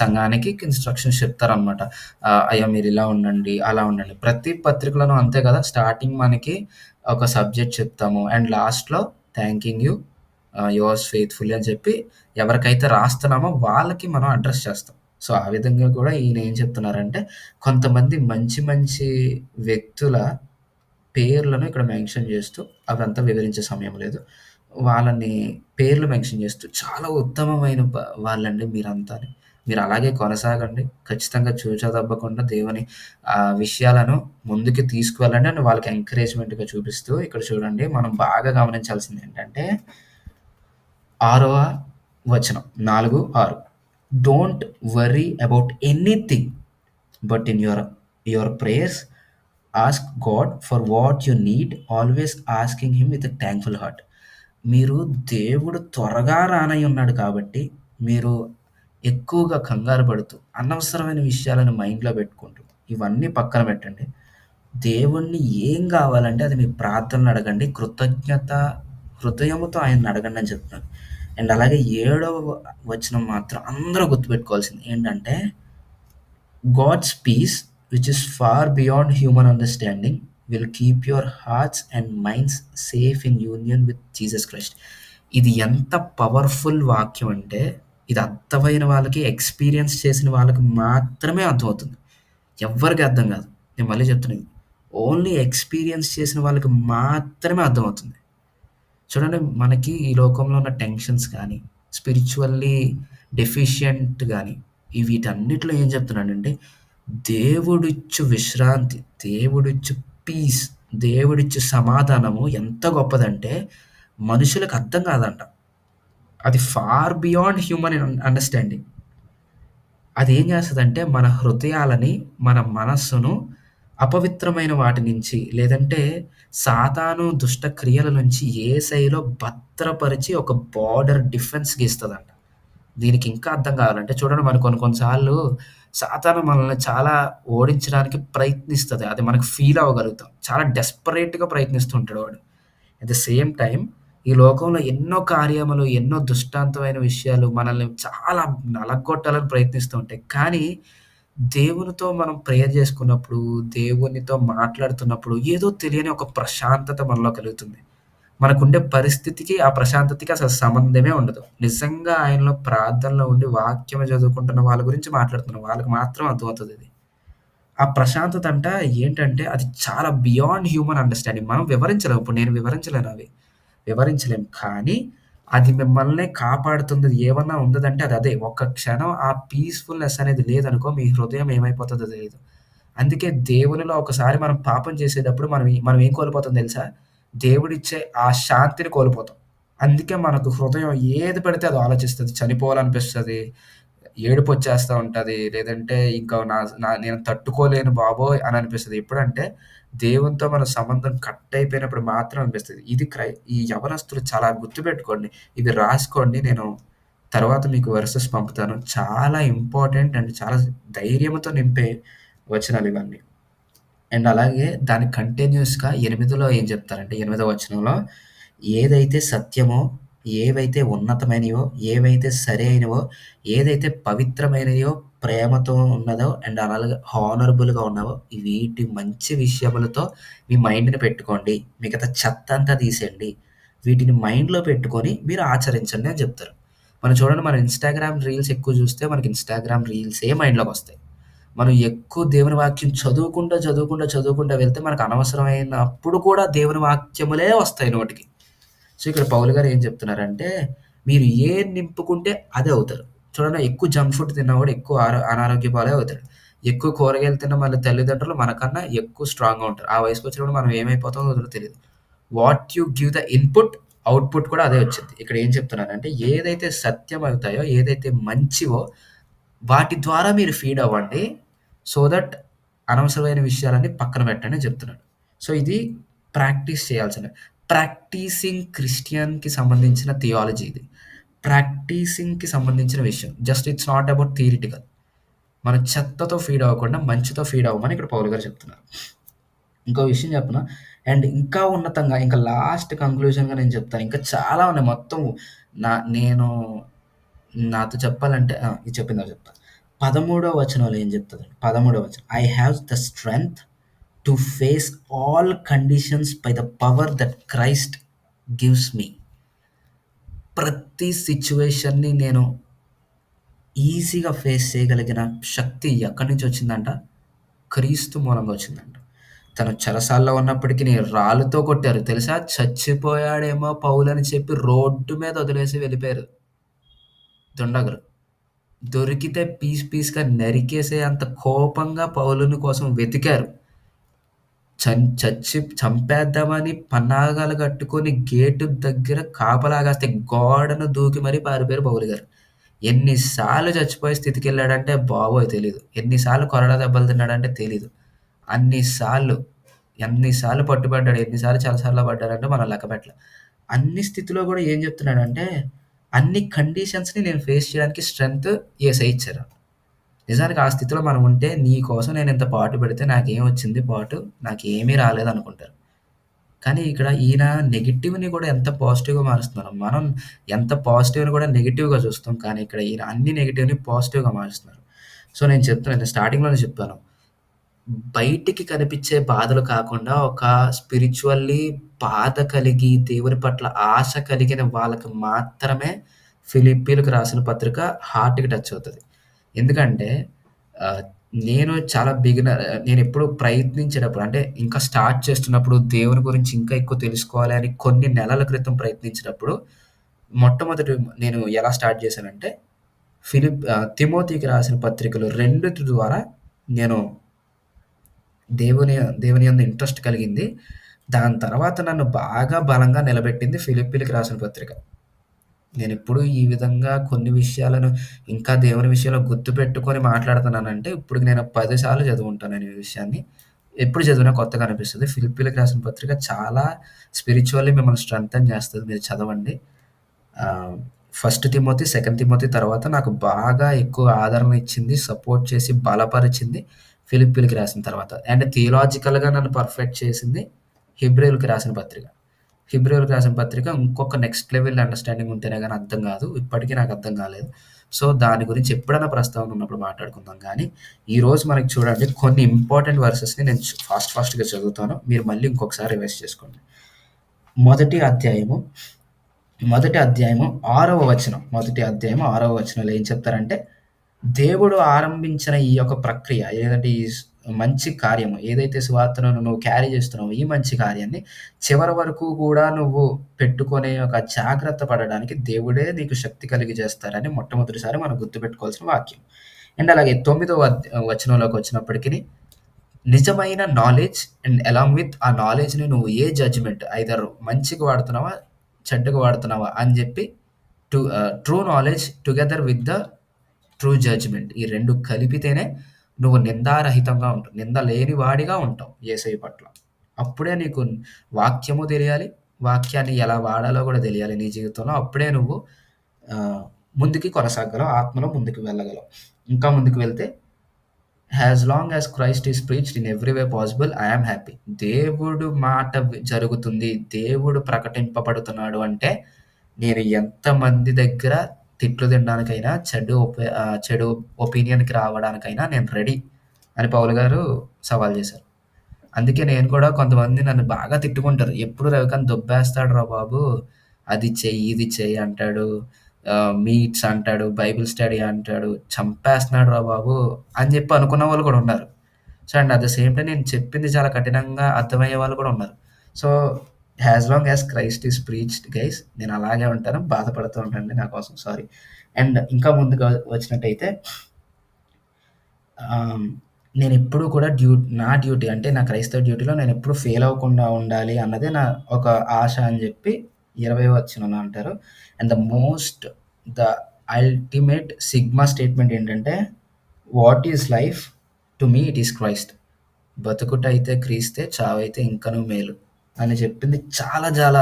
సంఘానికి ఇన్స్ట్రక్షన్స్ చెప్తారనమాట. అయ్యా మీరు ఇలా ఉండండి, అలా ఉండండి. ప్రతి పత్రికలోనూ అంతే కదా, స్టార్టింగ్ మనకి ఒక సబ్జెక్ట్ చెప్తాము. అండ్ లాస్ట్‌లో థాంకింగ్ యూ యువర్స్ ఫెయిత్‌ఫుల్లీ అని చెప్పి ఎవరికైతే రాస్తున్నామో వాళ్ళకి మనం అడ్రెస్ చేస్తాం. సో, ఆ విధంగా కూడా ఈయన ఏం చెప్తున్నారంటే కొంతమంది మంచి మంచి వ్యక్తుల పేర్లను ఇక్కడ మెన్షన్ చేస్తూ అదంతా వివరించే సమయం లేదు. వాళ్ళని పేర్లు మెన్షన్ చేస్తూ చాలా ఉత్తమమైన వాళ్ళండి మీరంతాని. మీరు అలాగే కొనసాగండి. ఖచ్చితంగా చూచా తప్పకుండా దేవుని విషయాలను ముందుకు తీసుకువెళ్ళండి అని వాళ్ళకి ఎంకరేజ్‌మెంట్‌గా చూపిస్తూ ఇక్కడ చూడండి మనం బాగా గమనించాల్సిందేంటంటే 6వ వచనం 4, 6 don't worry about anything but in your prayers ask God for what you need always asking him with a thankful heart. మీరు దేవుడు త్వరగా రానై ఉన్నాడు కాబట్టి మీరు ఎక్కువగా కంగారు పడుతూ అనవసరమైన విషయాలను మైండ్‌లో పెట్టుకుంటూ ఇవన్నీ పక్కన పెట్టండి. దేవుణ్ణి ఏం కావాలంటే అది మీ ప్రార్థనలు అడగండి. కృతజ్ఞత హృదయముతో ఆయన్ని అడగండి అని చెప్తున్నాను. అండ్ అలాగే 7వ వచనం మాత్రం అందరూ గుర్తుపెట్టుకోవాల్సింది ఏంటంటే God's peace, which is far beyond human understanding, will keep your hearts and minds safe in union with Jesus Christ. ఇది ఎంత పవర్ఫుల్ వాక్యం అంటే ఇది అర్థమైన వాళ్ళకి ఎక్స్పీరియన్స్ చేసిన వాళ్ళకి మాత్రమే అర్థమవుతుంది. ఎవ్వరికి అర్థం కాదు. నేను మళ్ళీ చెప్తున్నాను. ఓన్లీ ఎక్స్పీరియన్స్ చేసిన వాళ్ళకి మాత్రమే అర్థమవుతుంది. చూడండి మనకి ఈ లోకంలో ఉన్న టెన్షన్స్ కానీ స్పిరిచువల్లీ డెఫిషియంట్ కానీ వీటన్నిటిలో ఏం చెప్తున్నానంటే దేవుడిచ్చు విశ్రాంతి, దేవుడిచ్చు పీస్, దేవుడిచ్చు సమాధానము ఎంత గొప్పదంటే మనుషులకు అర్థం కాదంట. అది ఫార్ బియాండ్ హ్యూమన్ అండర్స్టాండింగ్. అది ఏం చేస్తుందంటే మన హృదయాలని మన మనస్సును అపవిత్రమైన వాటి నుంచి లేదంటే సాతాను దుష్ట క్రియల నుంచి యేసయ్యలో భద్రపరిచి ఒక బార్డర్ డిఫెన్స్ గీస్తదంట. దీనికి ఇంకా అర్థం కావాలంటే చూడండి మనకు కొన్ని సార్లు సాతాను మనల్ని చాలా ఓడించడానికి ప్రయత్నిస్తది. అది మనకు ఫీల్ అవ్వగలుగుతాం. చాలా డెస్పరేట్‌గా ప్రయత్నిస్తూ ఉంటాడు వాడు. అట్ ద సేమ్ టైమ్ ఈ లోకంలో ఎన్నో కార్యములు, ఎన్నో దుష్టాంతమైన విషయాలు మనల్ని చాలా నలగొట్టాలని ప్రయత్నిస్తూ ఉంటాయి. కానీ దేవునితో మనం ప్రేయర్ చేసుకున్నప్పుడు, దేవునితో మాట్లాడుతున్నప్పుడు ఏదో తెలియని ఒక ప్రశాంతత మనలో కలుగుతుంది. మనకుండే పరిస్థితికి, ఆ ప్రశాంతతకి అసలు సంబంధమే ఉండదు. నిజంగా ఆయనలో ప్రార్థనలో ఉండి వాక్యం చదువుకుంటున్న వాళ్ళ గురించి మాట్లాడుతున్నాం. వాళ్ళకి మాత్రం అర్థమవుతదిది. ఆ ప్రశాంతత ఏంటంటే అది చాలా బియాండ్ హ్యూమన్ అండర్‌స్టాండింగ్. మనం వివరించలేం. ఇప్పుడు నేను వివరించలేనవి. వివరించలేం. కానీ అది మిమ్మల్ని కాపాడుతున్నది ఏమన్నా ఉన్నదంటే అది అదే. ఒక్క క్షణం ఆ పీస్‌ఫుల్‌నెస్ అనేది లేదనుకో మీ హృదయం ఏమైపోతదో తెలీదు. అందుకే దేవునిలో ఒకసారి మనం పాపం చేసేటప్పుడు మనం ఏం కోల్పోతాం తెలుసా? దేవుడిచ్చే ఆ శాంతిని కోల్పోతాం. అందుకే మనకు హృదయం ఏది పడితే అది ఆలోచిస్తది. చనిపోవాలనిపిస్తది. ఏడుపొచ్చేస్తా ఉంటది. లేదంటే ఇంకా నా నా నేను తట్టుకోలేను బాబోయ్! అని అనిపిస్తది. ఎప్పుడంటే దేవునితో మన సంబంధం కట్ అయిపోయినప్పుడు మాత్రం అనిపిస్తది. ఈ యవనస్తులు చాలా గుర్తుపెట్టుకోండి. ఇవి రాసుకోండి. నేను తర్వాత మీకు వెర్సెస్ పంపుతాను. చాలా ఇంపార్టెంట్ అండ్ చాలా ధైర్యంతో నింపే వచనాలు ఇవన్నీ. అండ్ అలాగే దాని కంటిన్యూయస్‌గా 8లో ఏం చెప్తారంటే 8వ వచనంలో ఏదైతే సత్యమో, ఏవైతే ఉన్నతమైనవో, ఏవైతే సరైనవో, ఏదైతే పవిత్రమైనయో, ప్రేమతో ఉన్నదో అండ్ అలాగే హానరబుల్‌గా ఉన్నావో వీటి మంచి విషయములతో మీ మైండ్‌ని పెట్టుకోండి. మిగతా చెత్తంతా తీసేయండి. వీటిని మైండ్‌లో పెట్టుకొని మీరు ఆచరించండి అని చెప్తారు. మనం చూడండి మనం ఇన్‌స్టాగ్రామ్ రీల్స్ ఎక్కువ చూస్తే మనకి ఇన్‌స్టాగ్రామ్ రీల్సే మైండ్‌లోకొస్తాయి. మనం ఎక్కువ దేవుని వాక్యం చదువుకుంటా వెళ్తే మనకు అనవసరమైనప్పుడు కూడా దేవుని వాక్యములే వస్తాయి నోటికి. సో, ఇక్కడ పౌలు గారు ఏం చెప్తున్నారంటే, మీరు ఏది నింపుకుంటే అదే అవుతారు. చూడండి ఎక్కువ జంక్ ఫుడ్ తిన్నవాడు ఎక్కువ అనారోగ్య పాలే అవుతాడు. ఎక్కువ కూరగాయలు తిన్న మన తల్లిదండ్రులు మనకన్నా ఎక్కువ స్ట్రాంగ్‌గా ఉంటారు. ఆ వయసుకొచ్చినప్పుడు మనం ఏమైపోతామో కూడా తెలీదు. What you give the input, output కూడా అదే వచ్చిద్ది. ఇక్కడ ఏం చెప్తున్నానంటే, ఏదైతే సత్యం అవుతాయో, ఏదైతే మంచివో వాటి ద్వారా మీరు ఫీడ్ అవ్వండి. సో దట్ అనవసరమైన విషయాలన్నీ పక్కన పెట్టండి అని చెప్తున్నాడు. సో, ఇది ప్రాక్టీస్ చేయాల్సినవి. ప్రాక్టీసింగ్ క్రిస్టియన్‌కి సంబంధించిన థియాలజీ ఇది. ప్రాక్టీసింగ్‌కి సంబంధించిన విషయం. Just it's not about theoretical. మనం చెత్తతో ఫీడ్ అవ్వకుండా మంచితో ఫీడ్ అవ్వమని ఇక్కడ పౌలు గారు చెప్తున్నారు. ఇంకో విషయం చెప్పనా? అండ్ ఇంకా ఉన్నతంగా ఇంకా లాస్ట్ కంక్లూజన్‌గా నేను చెప్తాను. ఇంకా చాలా ఉన్నాయి. మొత్తం నేను నాతో చెప్పాలంటే ఇది చెప్పిన తర్వాత చెప్తా. 13వ వచనంలో ఏం చెప్తదంటే 13వ వచనం. I have the strength to face all conditions by the power that Christ gives me. ప్రతి సిచ్యువేషన్ని నేను ఈజీగా ఫేస్ చేయగలిగిన శక్తి ఎక్కడి నుంచి వచ్చిందంట? క్రీస్తు మూలంగా వచ్చిందంట. తను చెరసాల్లో ఉన్నప్పటికి రాళ్ళతో కొట్టారు తెలుసా? చచ్చిపోయాడేమో పౌలని చెప్పి రోడ్డు మీద వదిలేసి వెళ్ళిపోయారు దుండగులు. దొరికితే పీస్ పీస్గా నరికేసే అంత కోపంగా పౌలుని కోసం వెతికారు. చంపేద్దామని పన్నాగాలు కట్టుకొని గేటు దగ్గర కాపలాగాస్తే గోడను దూకి మరీ పారిపోయారు పౌలు గారు. ఎన్నిసార్లు చచ్చిపోయే స్థితికి వెళ్ళాడంటే బాబోయ్ తెలీదు. ఎన్నిసార్లు కొరడా దెబ్బలు తిన్నాడంటే తెలీదు. ఎన్నిసార్లు పట్టుబడ్డాడు, ఎన్నిసార్లు చాలాసార్లు పడ్డాడంటే మనం లెక్క పెట్టలే. అన్ని స్థితిలో కూడా ఏం చెప్తున్నాడంటే అన్ని కండిషన్స్ని నేను ఫేస్ చేయడానికి స్ట్రెంగ్త్ యేసయ్య ఇచ్చారు. నిజానికి ఆ స్థితిలో మనం ఉంటే నీ కోసం నేను ఇంత పాటు పెడితే నాకేం వచ్చింది పాటు, నాకేమీ రాలేదు అనుకుంటారు. కానీ ఇక్కడ ఈయన నెగిటివ్ని కూడా ఎంత పాజిటివ్గా మారుస్తున్నారు. మనం ఎంత పాజిటివ్ని కూడా నెగిటివ్గా చూస్తాం, కానీ ఇక్కడ ఈయన అన్ని నెగిటివ్ని పాజిటివ్గా మారుస్తున్నారు. సో నేను చెప్తున్నాను, స్టార్టింగ్లోనే చెప్పాను, బయటికి కనిపించే బాధలు కాకుండా ఒక స్పిరిచువల్లీ బాధ కలిగి దేవుని పట్ల ఆశ కలిగిన వాళ్ళకి మాత్రమే ఫిలిప్పీలకు రాసిన పత్రిక హార్ట్‌కి టచ్ అవుతది. ఎందుకంటే నేను చాలా నేను ఎప్పుడు ప్రయత్నించేటప్పుడు అంటే ఇంకా స్టార్ట్ చేస్తున్నప్పుడు దేవుని గురించి ఇంకా ఎక్కువ తెలుసుకోవాలి అని కొన్ని నెలల క్రితం ప్రయత్నించినప్పుడు మొట్టమొదటి నేను ఎలా స్టార్ట్ చేశానంటే తిమోతికి రాసిన పత్రికలు 2 ద్వారా నేను దేవుని యందు ఇంట్రెస్ట్ కలిగింది. దాని తర్వాత నన్ను బాగా బలంగా నిలబెట్టింది ఫిలిప్పీలకు రాసిన పత్రిక. నేనెప్పుడు ఈ విధంగా కొన్ని విషయాలను ఇంకా దేవుని విషయంలో గుర్తుపెట్టుకొని మాట్లాడుతున్నానంటే ఇప్పటికి నేను 10 సార్లు చదువుంటాను నేను ఈ విషయాన్ని. ఎప్పుడు చదివినా కొత్తగా అనిపిస్తది. ఫిలిప్పీలకు రాసిన పత్రిక చాలా స్పిరిచువల్లీ మిమ్మల్ని స్ట్రెంథెన్ చేస్తది. మీరు చదవండి. ఫస్ట్ తిమోతి, సెకండ్ తిమోతి తర్వాత నాకు బాగా ఎక్కువ ఆదరణ ఇచ్చింది, సపోర్ట్ చేసి బలపరిచింది ఫిలిప్పీలకు రాసిన తర్వాత. అండ్ థియలాజికల్‌గా నన్ను పర్ఫెక్ట్ చేసింది హెబ్రీయులకు రాసిన పత్రిక. హెబ్రీయులకు రాసిన పత్రిక ఇంకొక నెక్స్ట్ లెవెల్ అండర్‌స్టాండింగ్ ఉంటేనే గాని అర్థం కాదు. ఇప్పటికీ నాకు అర్థం కాలేదు. సో, దాని గురించి ఎప్పుడైనా ప్రస్తావన ఉన్నప్పుడు మాట్లాడుకుందాం గానీ, ఈరోజు మనకి చూడండి కొన్ని ఇంపార్టెంట్ వర్సెస్‌ని నేను ఫాస్ట్‌గా చదువుతాను. మీరు మళ్ళీ ఇంకొకసారి రివైజ్ చేసుకోండి. మొదటి అధ్యాయము 6వ వచనం. మొదటి అధ్యాయము 6వ వచనంలో ఏం చెప్తారంటే, దేవుడు ఆరంభించిన ఈ యొక్క ప్రక్రియ ఏదంటే ఈ మంచి కార్యము ఏదైతే సువార్తను నువ్వు క్యారీ చేస్తున్నావో ఈ మంచి కార్యాన్ని చివరి వరకు కూడా నువ్వు పెట్టుకునే ఒక జాగ్రత్త పడడానికి దేవుడే నీకు శక్తి కలిగి చేస్తారని మొట్టమొదటిసారి మనం గుర్తుపెట్టుకోవాల్సిన వాక్యం. అండ్ అలాగే 9వ వచనంలోకి వచ్చినప్పటికీ నిజమైన నాలెడ్జ్ అండ్ అలాంగ్ విత్ ఆ నాలెడ్జ్‌ని నువ్వు ఏ జడ్జ్‌మెంట్ ఐదర్ మంచికి వాడుతున్నావా, చెడ్డకు వాడుతున్నావా అని చెప్పి true knowledge together with the true judgement ఈ 2 కలిపితేనే నువ్వు నిందారహితంగా ఉంటావు. నింద లేని వాడిగా ఉంటావు యేసయ్య పట్ల. అప్పుడే నీకు వాక్యము తెలియాలి. వాక్యాన్ని ఎలా వాడాలో కూడా తెలియాలి నీ జీవితంలో. అప్పుడే నువ్వు ముందుకి కొనసాగలవు. ఆత్మలో ముందుకు వెళ్ళగలవు. ఇంకా ముందుకు వెళ్తే as long as Christ is preached in every way possible I am happy. దేవుడు మాట జరుగుతుంది, దేవుడు ప్రకటింపబడుతున్నాడు అంటే నేను ఎంతమంది దగ్గర తిట్లు తినడానికైనా, చెడు ఒపీనియన్‌కి రావడానికైనా నేను రెడీ అని పౌలు గారు సవాల్ చేశారు. అందుకే నేను కూడా కొంతమంది నన్ను బాగా తిట్టుకుంటారు. ఎప్పుడు రవికాంత్ దొబ్బేస్తాడురా బాబు, అది చెయ్యి, ఇది చెయ్యి అంటాడు, మీట్స్ అంటాడు, బైబిల్ స్టడీ అంటాడు, చంపేస్తున్నాడు రా బాబు అని చెప్పి అనుకున్న వాళ్ళు కూడా ఉన్నారు. So, and at the same time నేను చెప్పింది చాలా కఠినంగా అర్థమయ్యే వాళ్ళు కూడా ఉన్నారు. So, as long as Christ is preached guys నేను అలాగే ఉంటాను. బాధపడుతూ ఉండండి నా కోసం, సారీ. అండ్ ఇంకా ముందుగా వచ్చినట్టయితే నేను ఎప్పుడు కూడా నా డ్యూటీ అంటే నా క్రైస్తవ డ్యూటీలో నేను ఎప్పుడు ఫెయిల్ అవ్వకుండా ఉండాలి అన్నదే నా ఒక ఆశ అని చెప్పి 20వ వచనంలో అంటారు. And the ultimate sigma statement ఏంటంటే what is life to me it is Christ. బతుకుట అయితే క్రీస్తే, చావైతే ఇంకనూ మేలు అని చెప్పింది చాలా చాలా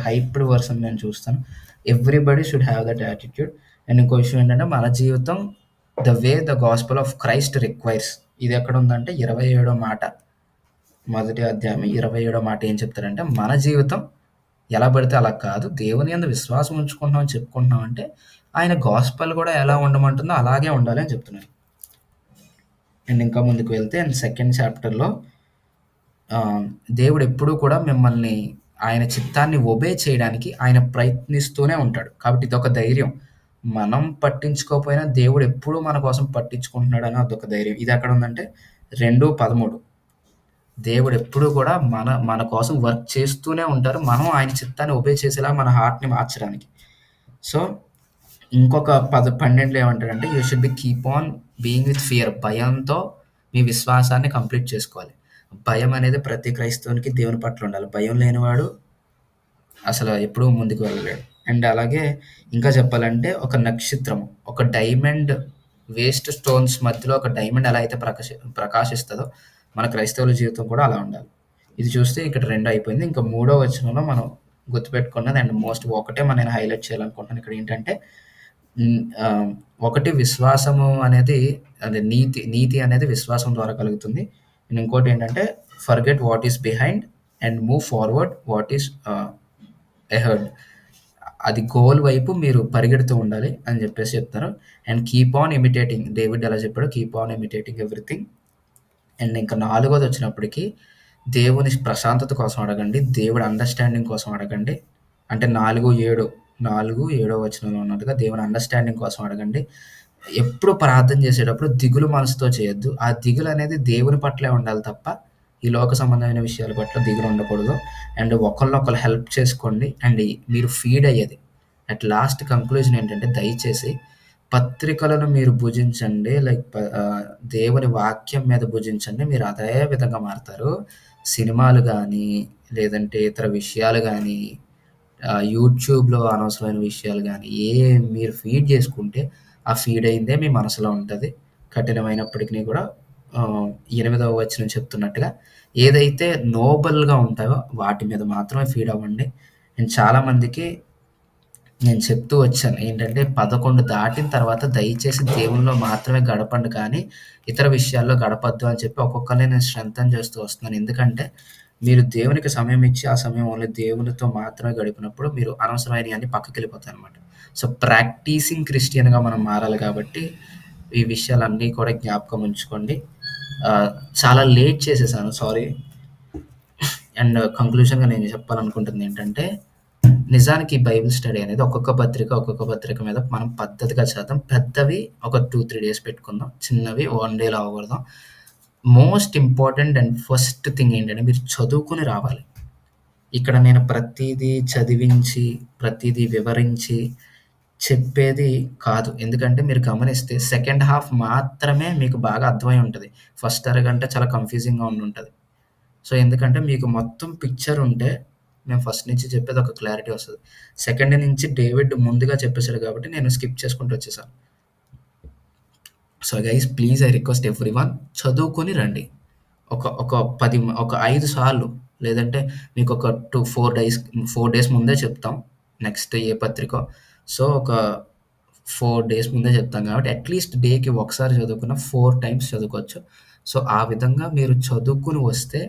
హైప్డ్ వర్షన్ నేను చూస్తాను. Everybody should have that attitude. And ఇంకో విషయం ఏంటంటే మన జీవితం the way the gospel of Christ requires. ఇది ఎక్కడ ఉందంటే 27వ మాట, మొదటి అధ్యాయం 27వ మాట ఏం చెప్తారంటే మన జీవితం ఎలా పడితే అలా కాదు, దేవుని యందు విశ్వాసం ఉంచుకుంటున్నాం అని చెప్పుకుంటున్నాం అంటే ఆయన గాస్పెల్ కూడా ఎలా ఉండమంటుందో అలాగే ఉండాలి అని చెప్తున్నారు. అండ్ ఇంకా ముందుకు వెళ్తే అండ్ సెకండ్ చాప్టర్లో దేవుడు ఎప్పుడూ కూడా మిమ్మల్ని ఆయన చిత్తాన్ని ఒబే చేయడానికి ఆయన ప్రయత్నిస్తూనే ఉంటాడు. కాబట్టి ఇదొక ధైర్యం. మనం పట్టించుకోకపోయినా దేవుడు ఎప్పుడూ మన కోసం పట్టించుకుంటున్నాడని అదొక ధైర్యం. ఇది ఎక్కడుందంటే 2:13 దేవుడు ఎప్పుడూ కూడా మన కోసం వర్క్ చేస్తూనే ఉంటారు. మనం ఆయన చిత్తాన్ని ఒబే చేసేలా మన హార్ట్‌ని మార్చడానికి. సో, ఇంకొక 12లో ఏమంటాడంటే, you should be keep on being with fear. భయంతో మీ విశ్వాసాన్ని కంప్లీట్ చేసుకోవాలి. భయం అనేది ప్రతి క్రైస్తవునికి దేవుని పట్ల ఉండాలి. భయం లేనివాడు అసలు ఎప్పుడూ ముందుకు వెళ్ళలేడు. అండ్ అలాగే ఇంకా చెప్పాలంటే ఒక నక్షత్రం, ఒక డైమండ్ వేస్ట్ స్టోన్స్ మధ్యలో ఒక డైమండ్ ఎలా అయితే ప్రకాశిస్తదో మన క్రైస్తవుల జీవితం కూడా అలా ఉండాలి. ఇది చూస్తే ఇక్కడ 2 అయిపోయింది. ఇంకా మూడో వచనంలో మనం గుర్తుపెట్టుకున్నది అండ్ ఒకటే నేను హైలైట్ చేయాలనుకుంటున్నాను ఇక్కడ ఏంటంటే ఒకటి విశ్వాసము అనేది అదే నీతి అనేది విశ్వాసం ద్వారా కలుగుతుంది. అండ్ ఇంకోటేంటంటే forget what is behind and move forward what is ahead. అది గోల్ వైపు మీరు పరిగెడుతూ ఉండాలి అని చెప్పేసి చెప్తున్నారు. And keep on imitating, David ఎలా చెప్పాడో keep on imitating everything. And ఇంకా 4వది వచ్చినప్పటికి దేవుని ప్రశాంతత కోసం అడగండి. దేవుడి అండర్‌స్టాండింగ్ కోసం అడగండి. అంటే 4, 7 వచనంలో ఉన్నట్టుగా దేవుని అండర్‌స్టాండింగ్ కోసం అడగండి. ఎప్పుడు ప్రార్థన చేసేటప్పుడు దిగులు మనసుతో చేయొద్దు. ఆ దిగులు అనేది దేవుని పట్లే ఉండాలి తప్ప, ఈ లోక సంబంధమైన విషయాల పట్ల దిగులు ఉండకూడదు. అండ్ ఒకళ్ళనొకళ్ళు హెల్ప్ చేసుకోండి. అండ్ మీరు ఫీడ్ అయ్యేది. అట్ లాస్ట్ కంక్లూజన్ ఏంటంటే దయచేసి పత్రికలను మీరు భుజించండి. దేవుని వాక్యం మీద భుజించండి. మీరు అదే విధంగా మారతారు. సినిమాలు గానీ, లేదంటే ఇతర విషయాలు గానీ, యూట్యూబ్‌లో అనవసరమైన విషయాలు గానీ, మీరు ఫీడ్ చేసుకుంటే, ఆ ఫీడ్ అయిందే మీ మనసులో ఉంటది. కఠినమైనప్పటికిని కూడా 8వ వచనం చెప్తున్నట్టుగా ఏదైతే నోబెల్‌గా ఉంటాయో వాటి మీద మాత్రమే ఫీడ్ అవ్వండి. అండ్ చాలామందికి నేను చెప్తూ వచ్చాను. ఏంటంటే 11 దాటిన తర్వాత దయచేసి దేవునిలో మాత్రమే గడపండి కానీ, ఇతర విషయాల్లో గడపొద్దు అని చెప్పి ఒక్కొక్కరిని నేను స్ట్రెంథెన్ చేస్తూ వస్తున్నాను. ఎందుకంటే, మీరు దేవునికి సమయం ఇచ్చి, ఆ సమయం ఓన్లీ దేవునితో మాత్రమే గడిపినప్పుడు మీరు అనవసరమైనయన్నీ పక్కకెళ్ళిపోతాయనమాట. సో, ప్రాక్టీసింగ్ క్రిస్టియన్‌గా మనం మారాలి కాబట్టి, ఈ విషయాలన్నీ కూడా జ్ఞాపకం ఉంచుకోండి. చాలా లేట్ చేసేసాను సారీ. అండ్ కంక్లూజన్‌గా నేను చెప్పాలనుకుంటుంది ఏంటంటే, నిజానికి బైబిల్ స్టడీ అనేది ఒక్కొక్క పత్రిక మీద మనం పద్ధతిగా చేద్దాం. పెద్దవి ఒక 2, 3 డేస్ పెట్టుకుందాం. చిన్నవి 1 డేలో అవ్వగొడదాం. Most important and first thing ఏంటంటే మీరు చదువుకొని రావాలి. ఇక్కడ నేను ప్రతీదీ చదివించి, ప్రతీదీ వివరించి చెప్పేది కాదు. ఎందుకంటే మీరు గమనిస్తే సెకండ్ హాఫ్ మాత్రమే మీకు బాగా అర్థమై ఉంటది. ఫస్ట్ అరగంట చాలా కన్‌ఫ్యూజింగ్‌గా ఉండుంటది. సో, ఎందుకంటే మీకు మొత్తం పిక్చర్ ఉంటే, నేను ఫస్ట్ నుంచి చెప్పేది ఒక క్లారిటీ వస్తది. సెకండ్ నుంచి డేవిడ్ ముందుగా చెప్పేసాడు కాబట్టి నేను స్కిప్ చేసుకుంటూ వచ్చేసాను. So, guys please I request everyone చదువుకొని రండి. ఒక 5 సార్లు లేదంటే మీకొక 4 డేస్ ముందే చెప్తాం. నెక్స్ట్ ఏ పత్రికో. సో, ఒక 4 డేస్ ముందే చెప్తాం కాబట్టి అట్‌లీస్ట్ డేకి ఒకసారి చదువుకున్న 4 టైమ్స్ చదువుకోవచ్చు. సో, ఆ విధంగా మీరు చదువుకొని వస్తే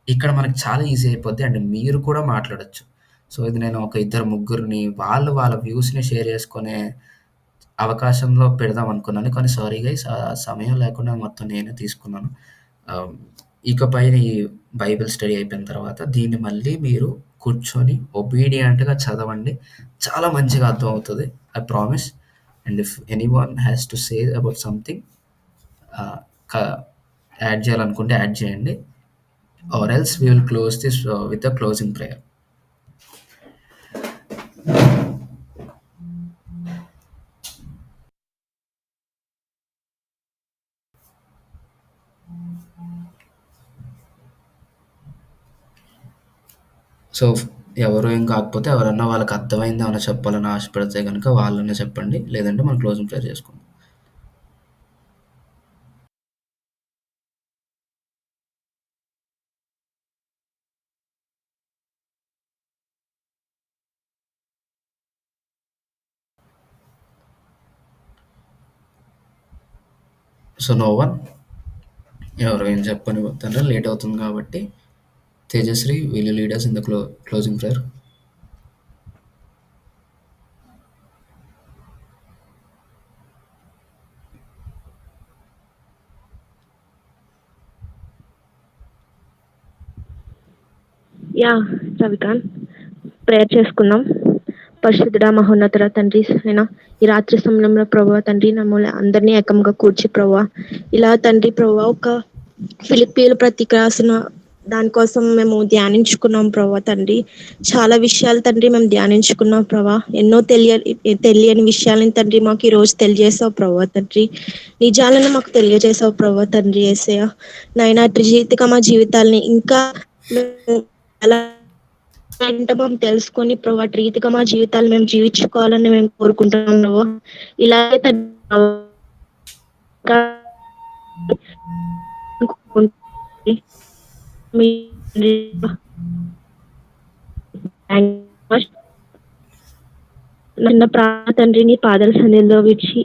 ఇక్కడ మనకు చాలా ఈజీ అయిపోద్ది. అండ్ మీరు కూడా మాట్లాడొచ్చు. సో, ఇది నేను ఒక ఇద్దరు ముగ్గురిని వాళ్ళ వ్యూస్‌ని షేర్ చేసుకునే అవకాశంలో పెడదాం అనుకున్నాను. కానీ సారీ గైస్ సమయం లేకుండా మొత్తం నేనే తీసుకున్నాను. ఇకపై ఈ బైబిల్ స్టడీ అయిపోయిన తర్వాత దీన్ని మళ్ళీ మీరు కూర్చొని ఒబీడియంట్‌గా చదవండి. చాలా మంచిగా అర్థమవుతది. I promise. And if anyone has to say about something ah, క యాడ్ చేయాలనుకుంటే యాడ్ చేయండి. Or else we will close this with the closing prayer. So, ఎవరు ఏం కాకపోతే ఎవరన్నా వాళ్ళకి అర్థమైంది ఏమన్నా చెప్పాలని ఆశపడితే గనుక వాళ్ళన్నా చెప్పండి. లేదంటే మనం క్లోజింగ్ ప్రేయర్ చేసుకుందాం. సో, నో వన్ ఎవరు ఏం చెప్పనివ్వద్దంటారు. లేట్ అవుతుంది కాబట్టి Tejashri will you lead us in the closing prayer? Yeah Ravikant, prayer చేసుకుందాం. పరిశుద్ధుడా మహోన్నతుడ తండ్రి అయినా ఈ రాత్రి సమయంలో ప్రభావ తండ్రి మమ్మల్ని అందరినీ ఏకంగా కూర్చి ప్రభావ ఇలా తండ్రి ప్రభావ ఒక ఫిలిప్పీలు పత్రిక రాసిన దానికోసం మేము ధ్యానించుకున్నాం ప్రభా తండ్రి. చాలా విషయాలు తండ్రి మేము ధ్యానించుకున్నాం ప్రభా. ఎన్నో తెలియని విషయాలను తండ్రి మాకు ఈ రోజు తెలియజేసావు ప్రభా తండ్రి. నిజాలను మాకు తెలియజేసావు ప్రభా తండ్రి యేసయ్య. నాయన మా జీవితాలని ఇంకా ఎలా ఏంటో మేము తెలుసుకొని ప్రభా రీతిగా మా జీవితాలు మేము జీవించుకోవాలని మేము కోరుకుంటున్నాం ప్రభా. ఇలాగే చిన్న ప్రాణ తండ్రిని పాదాల సన్నిధిలో విడిచి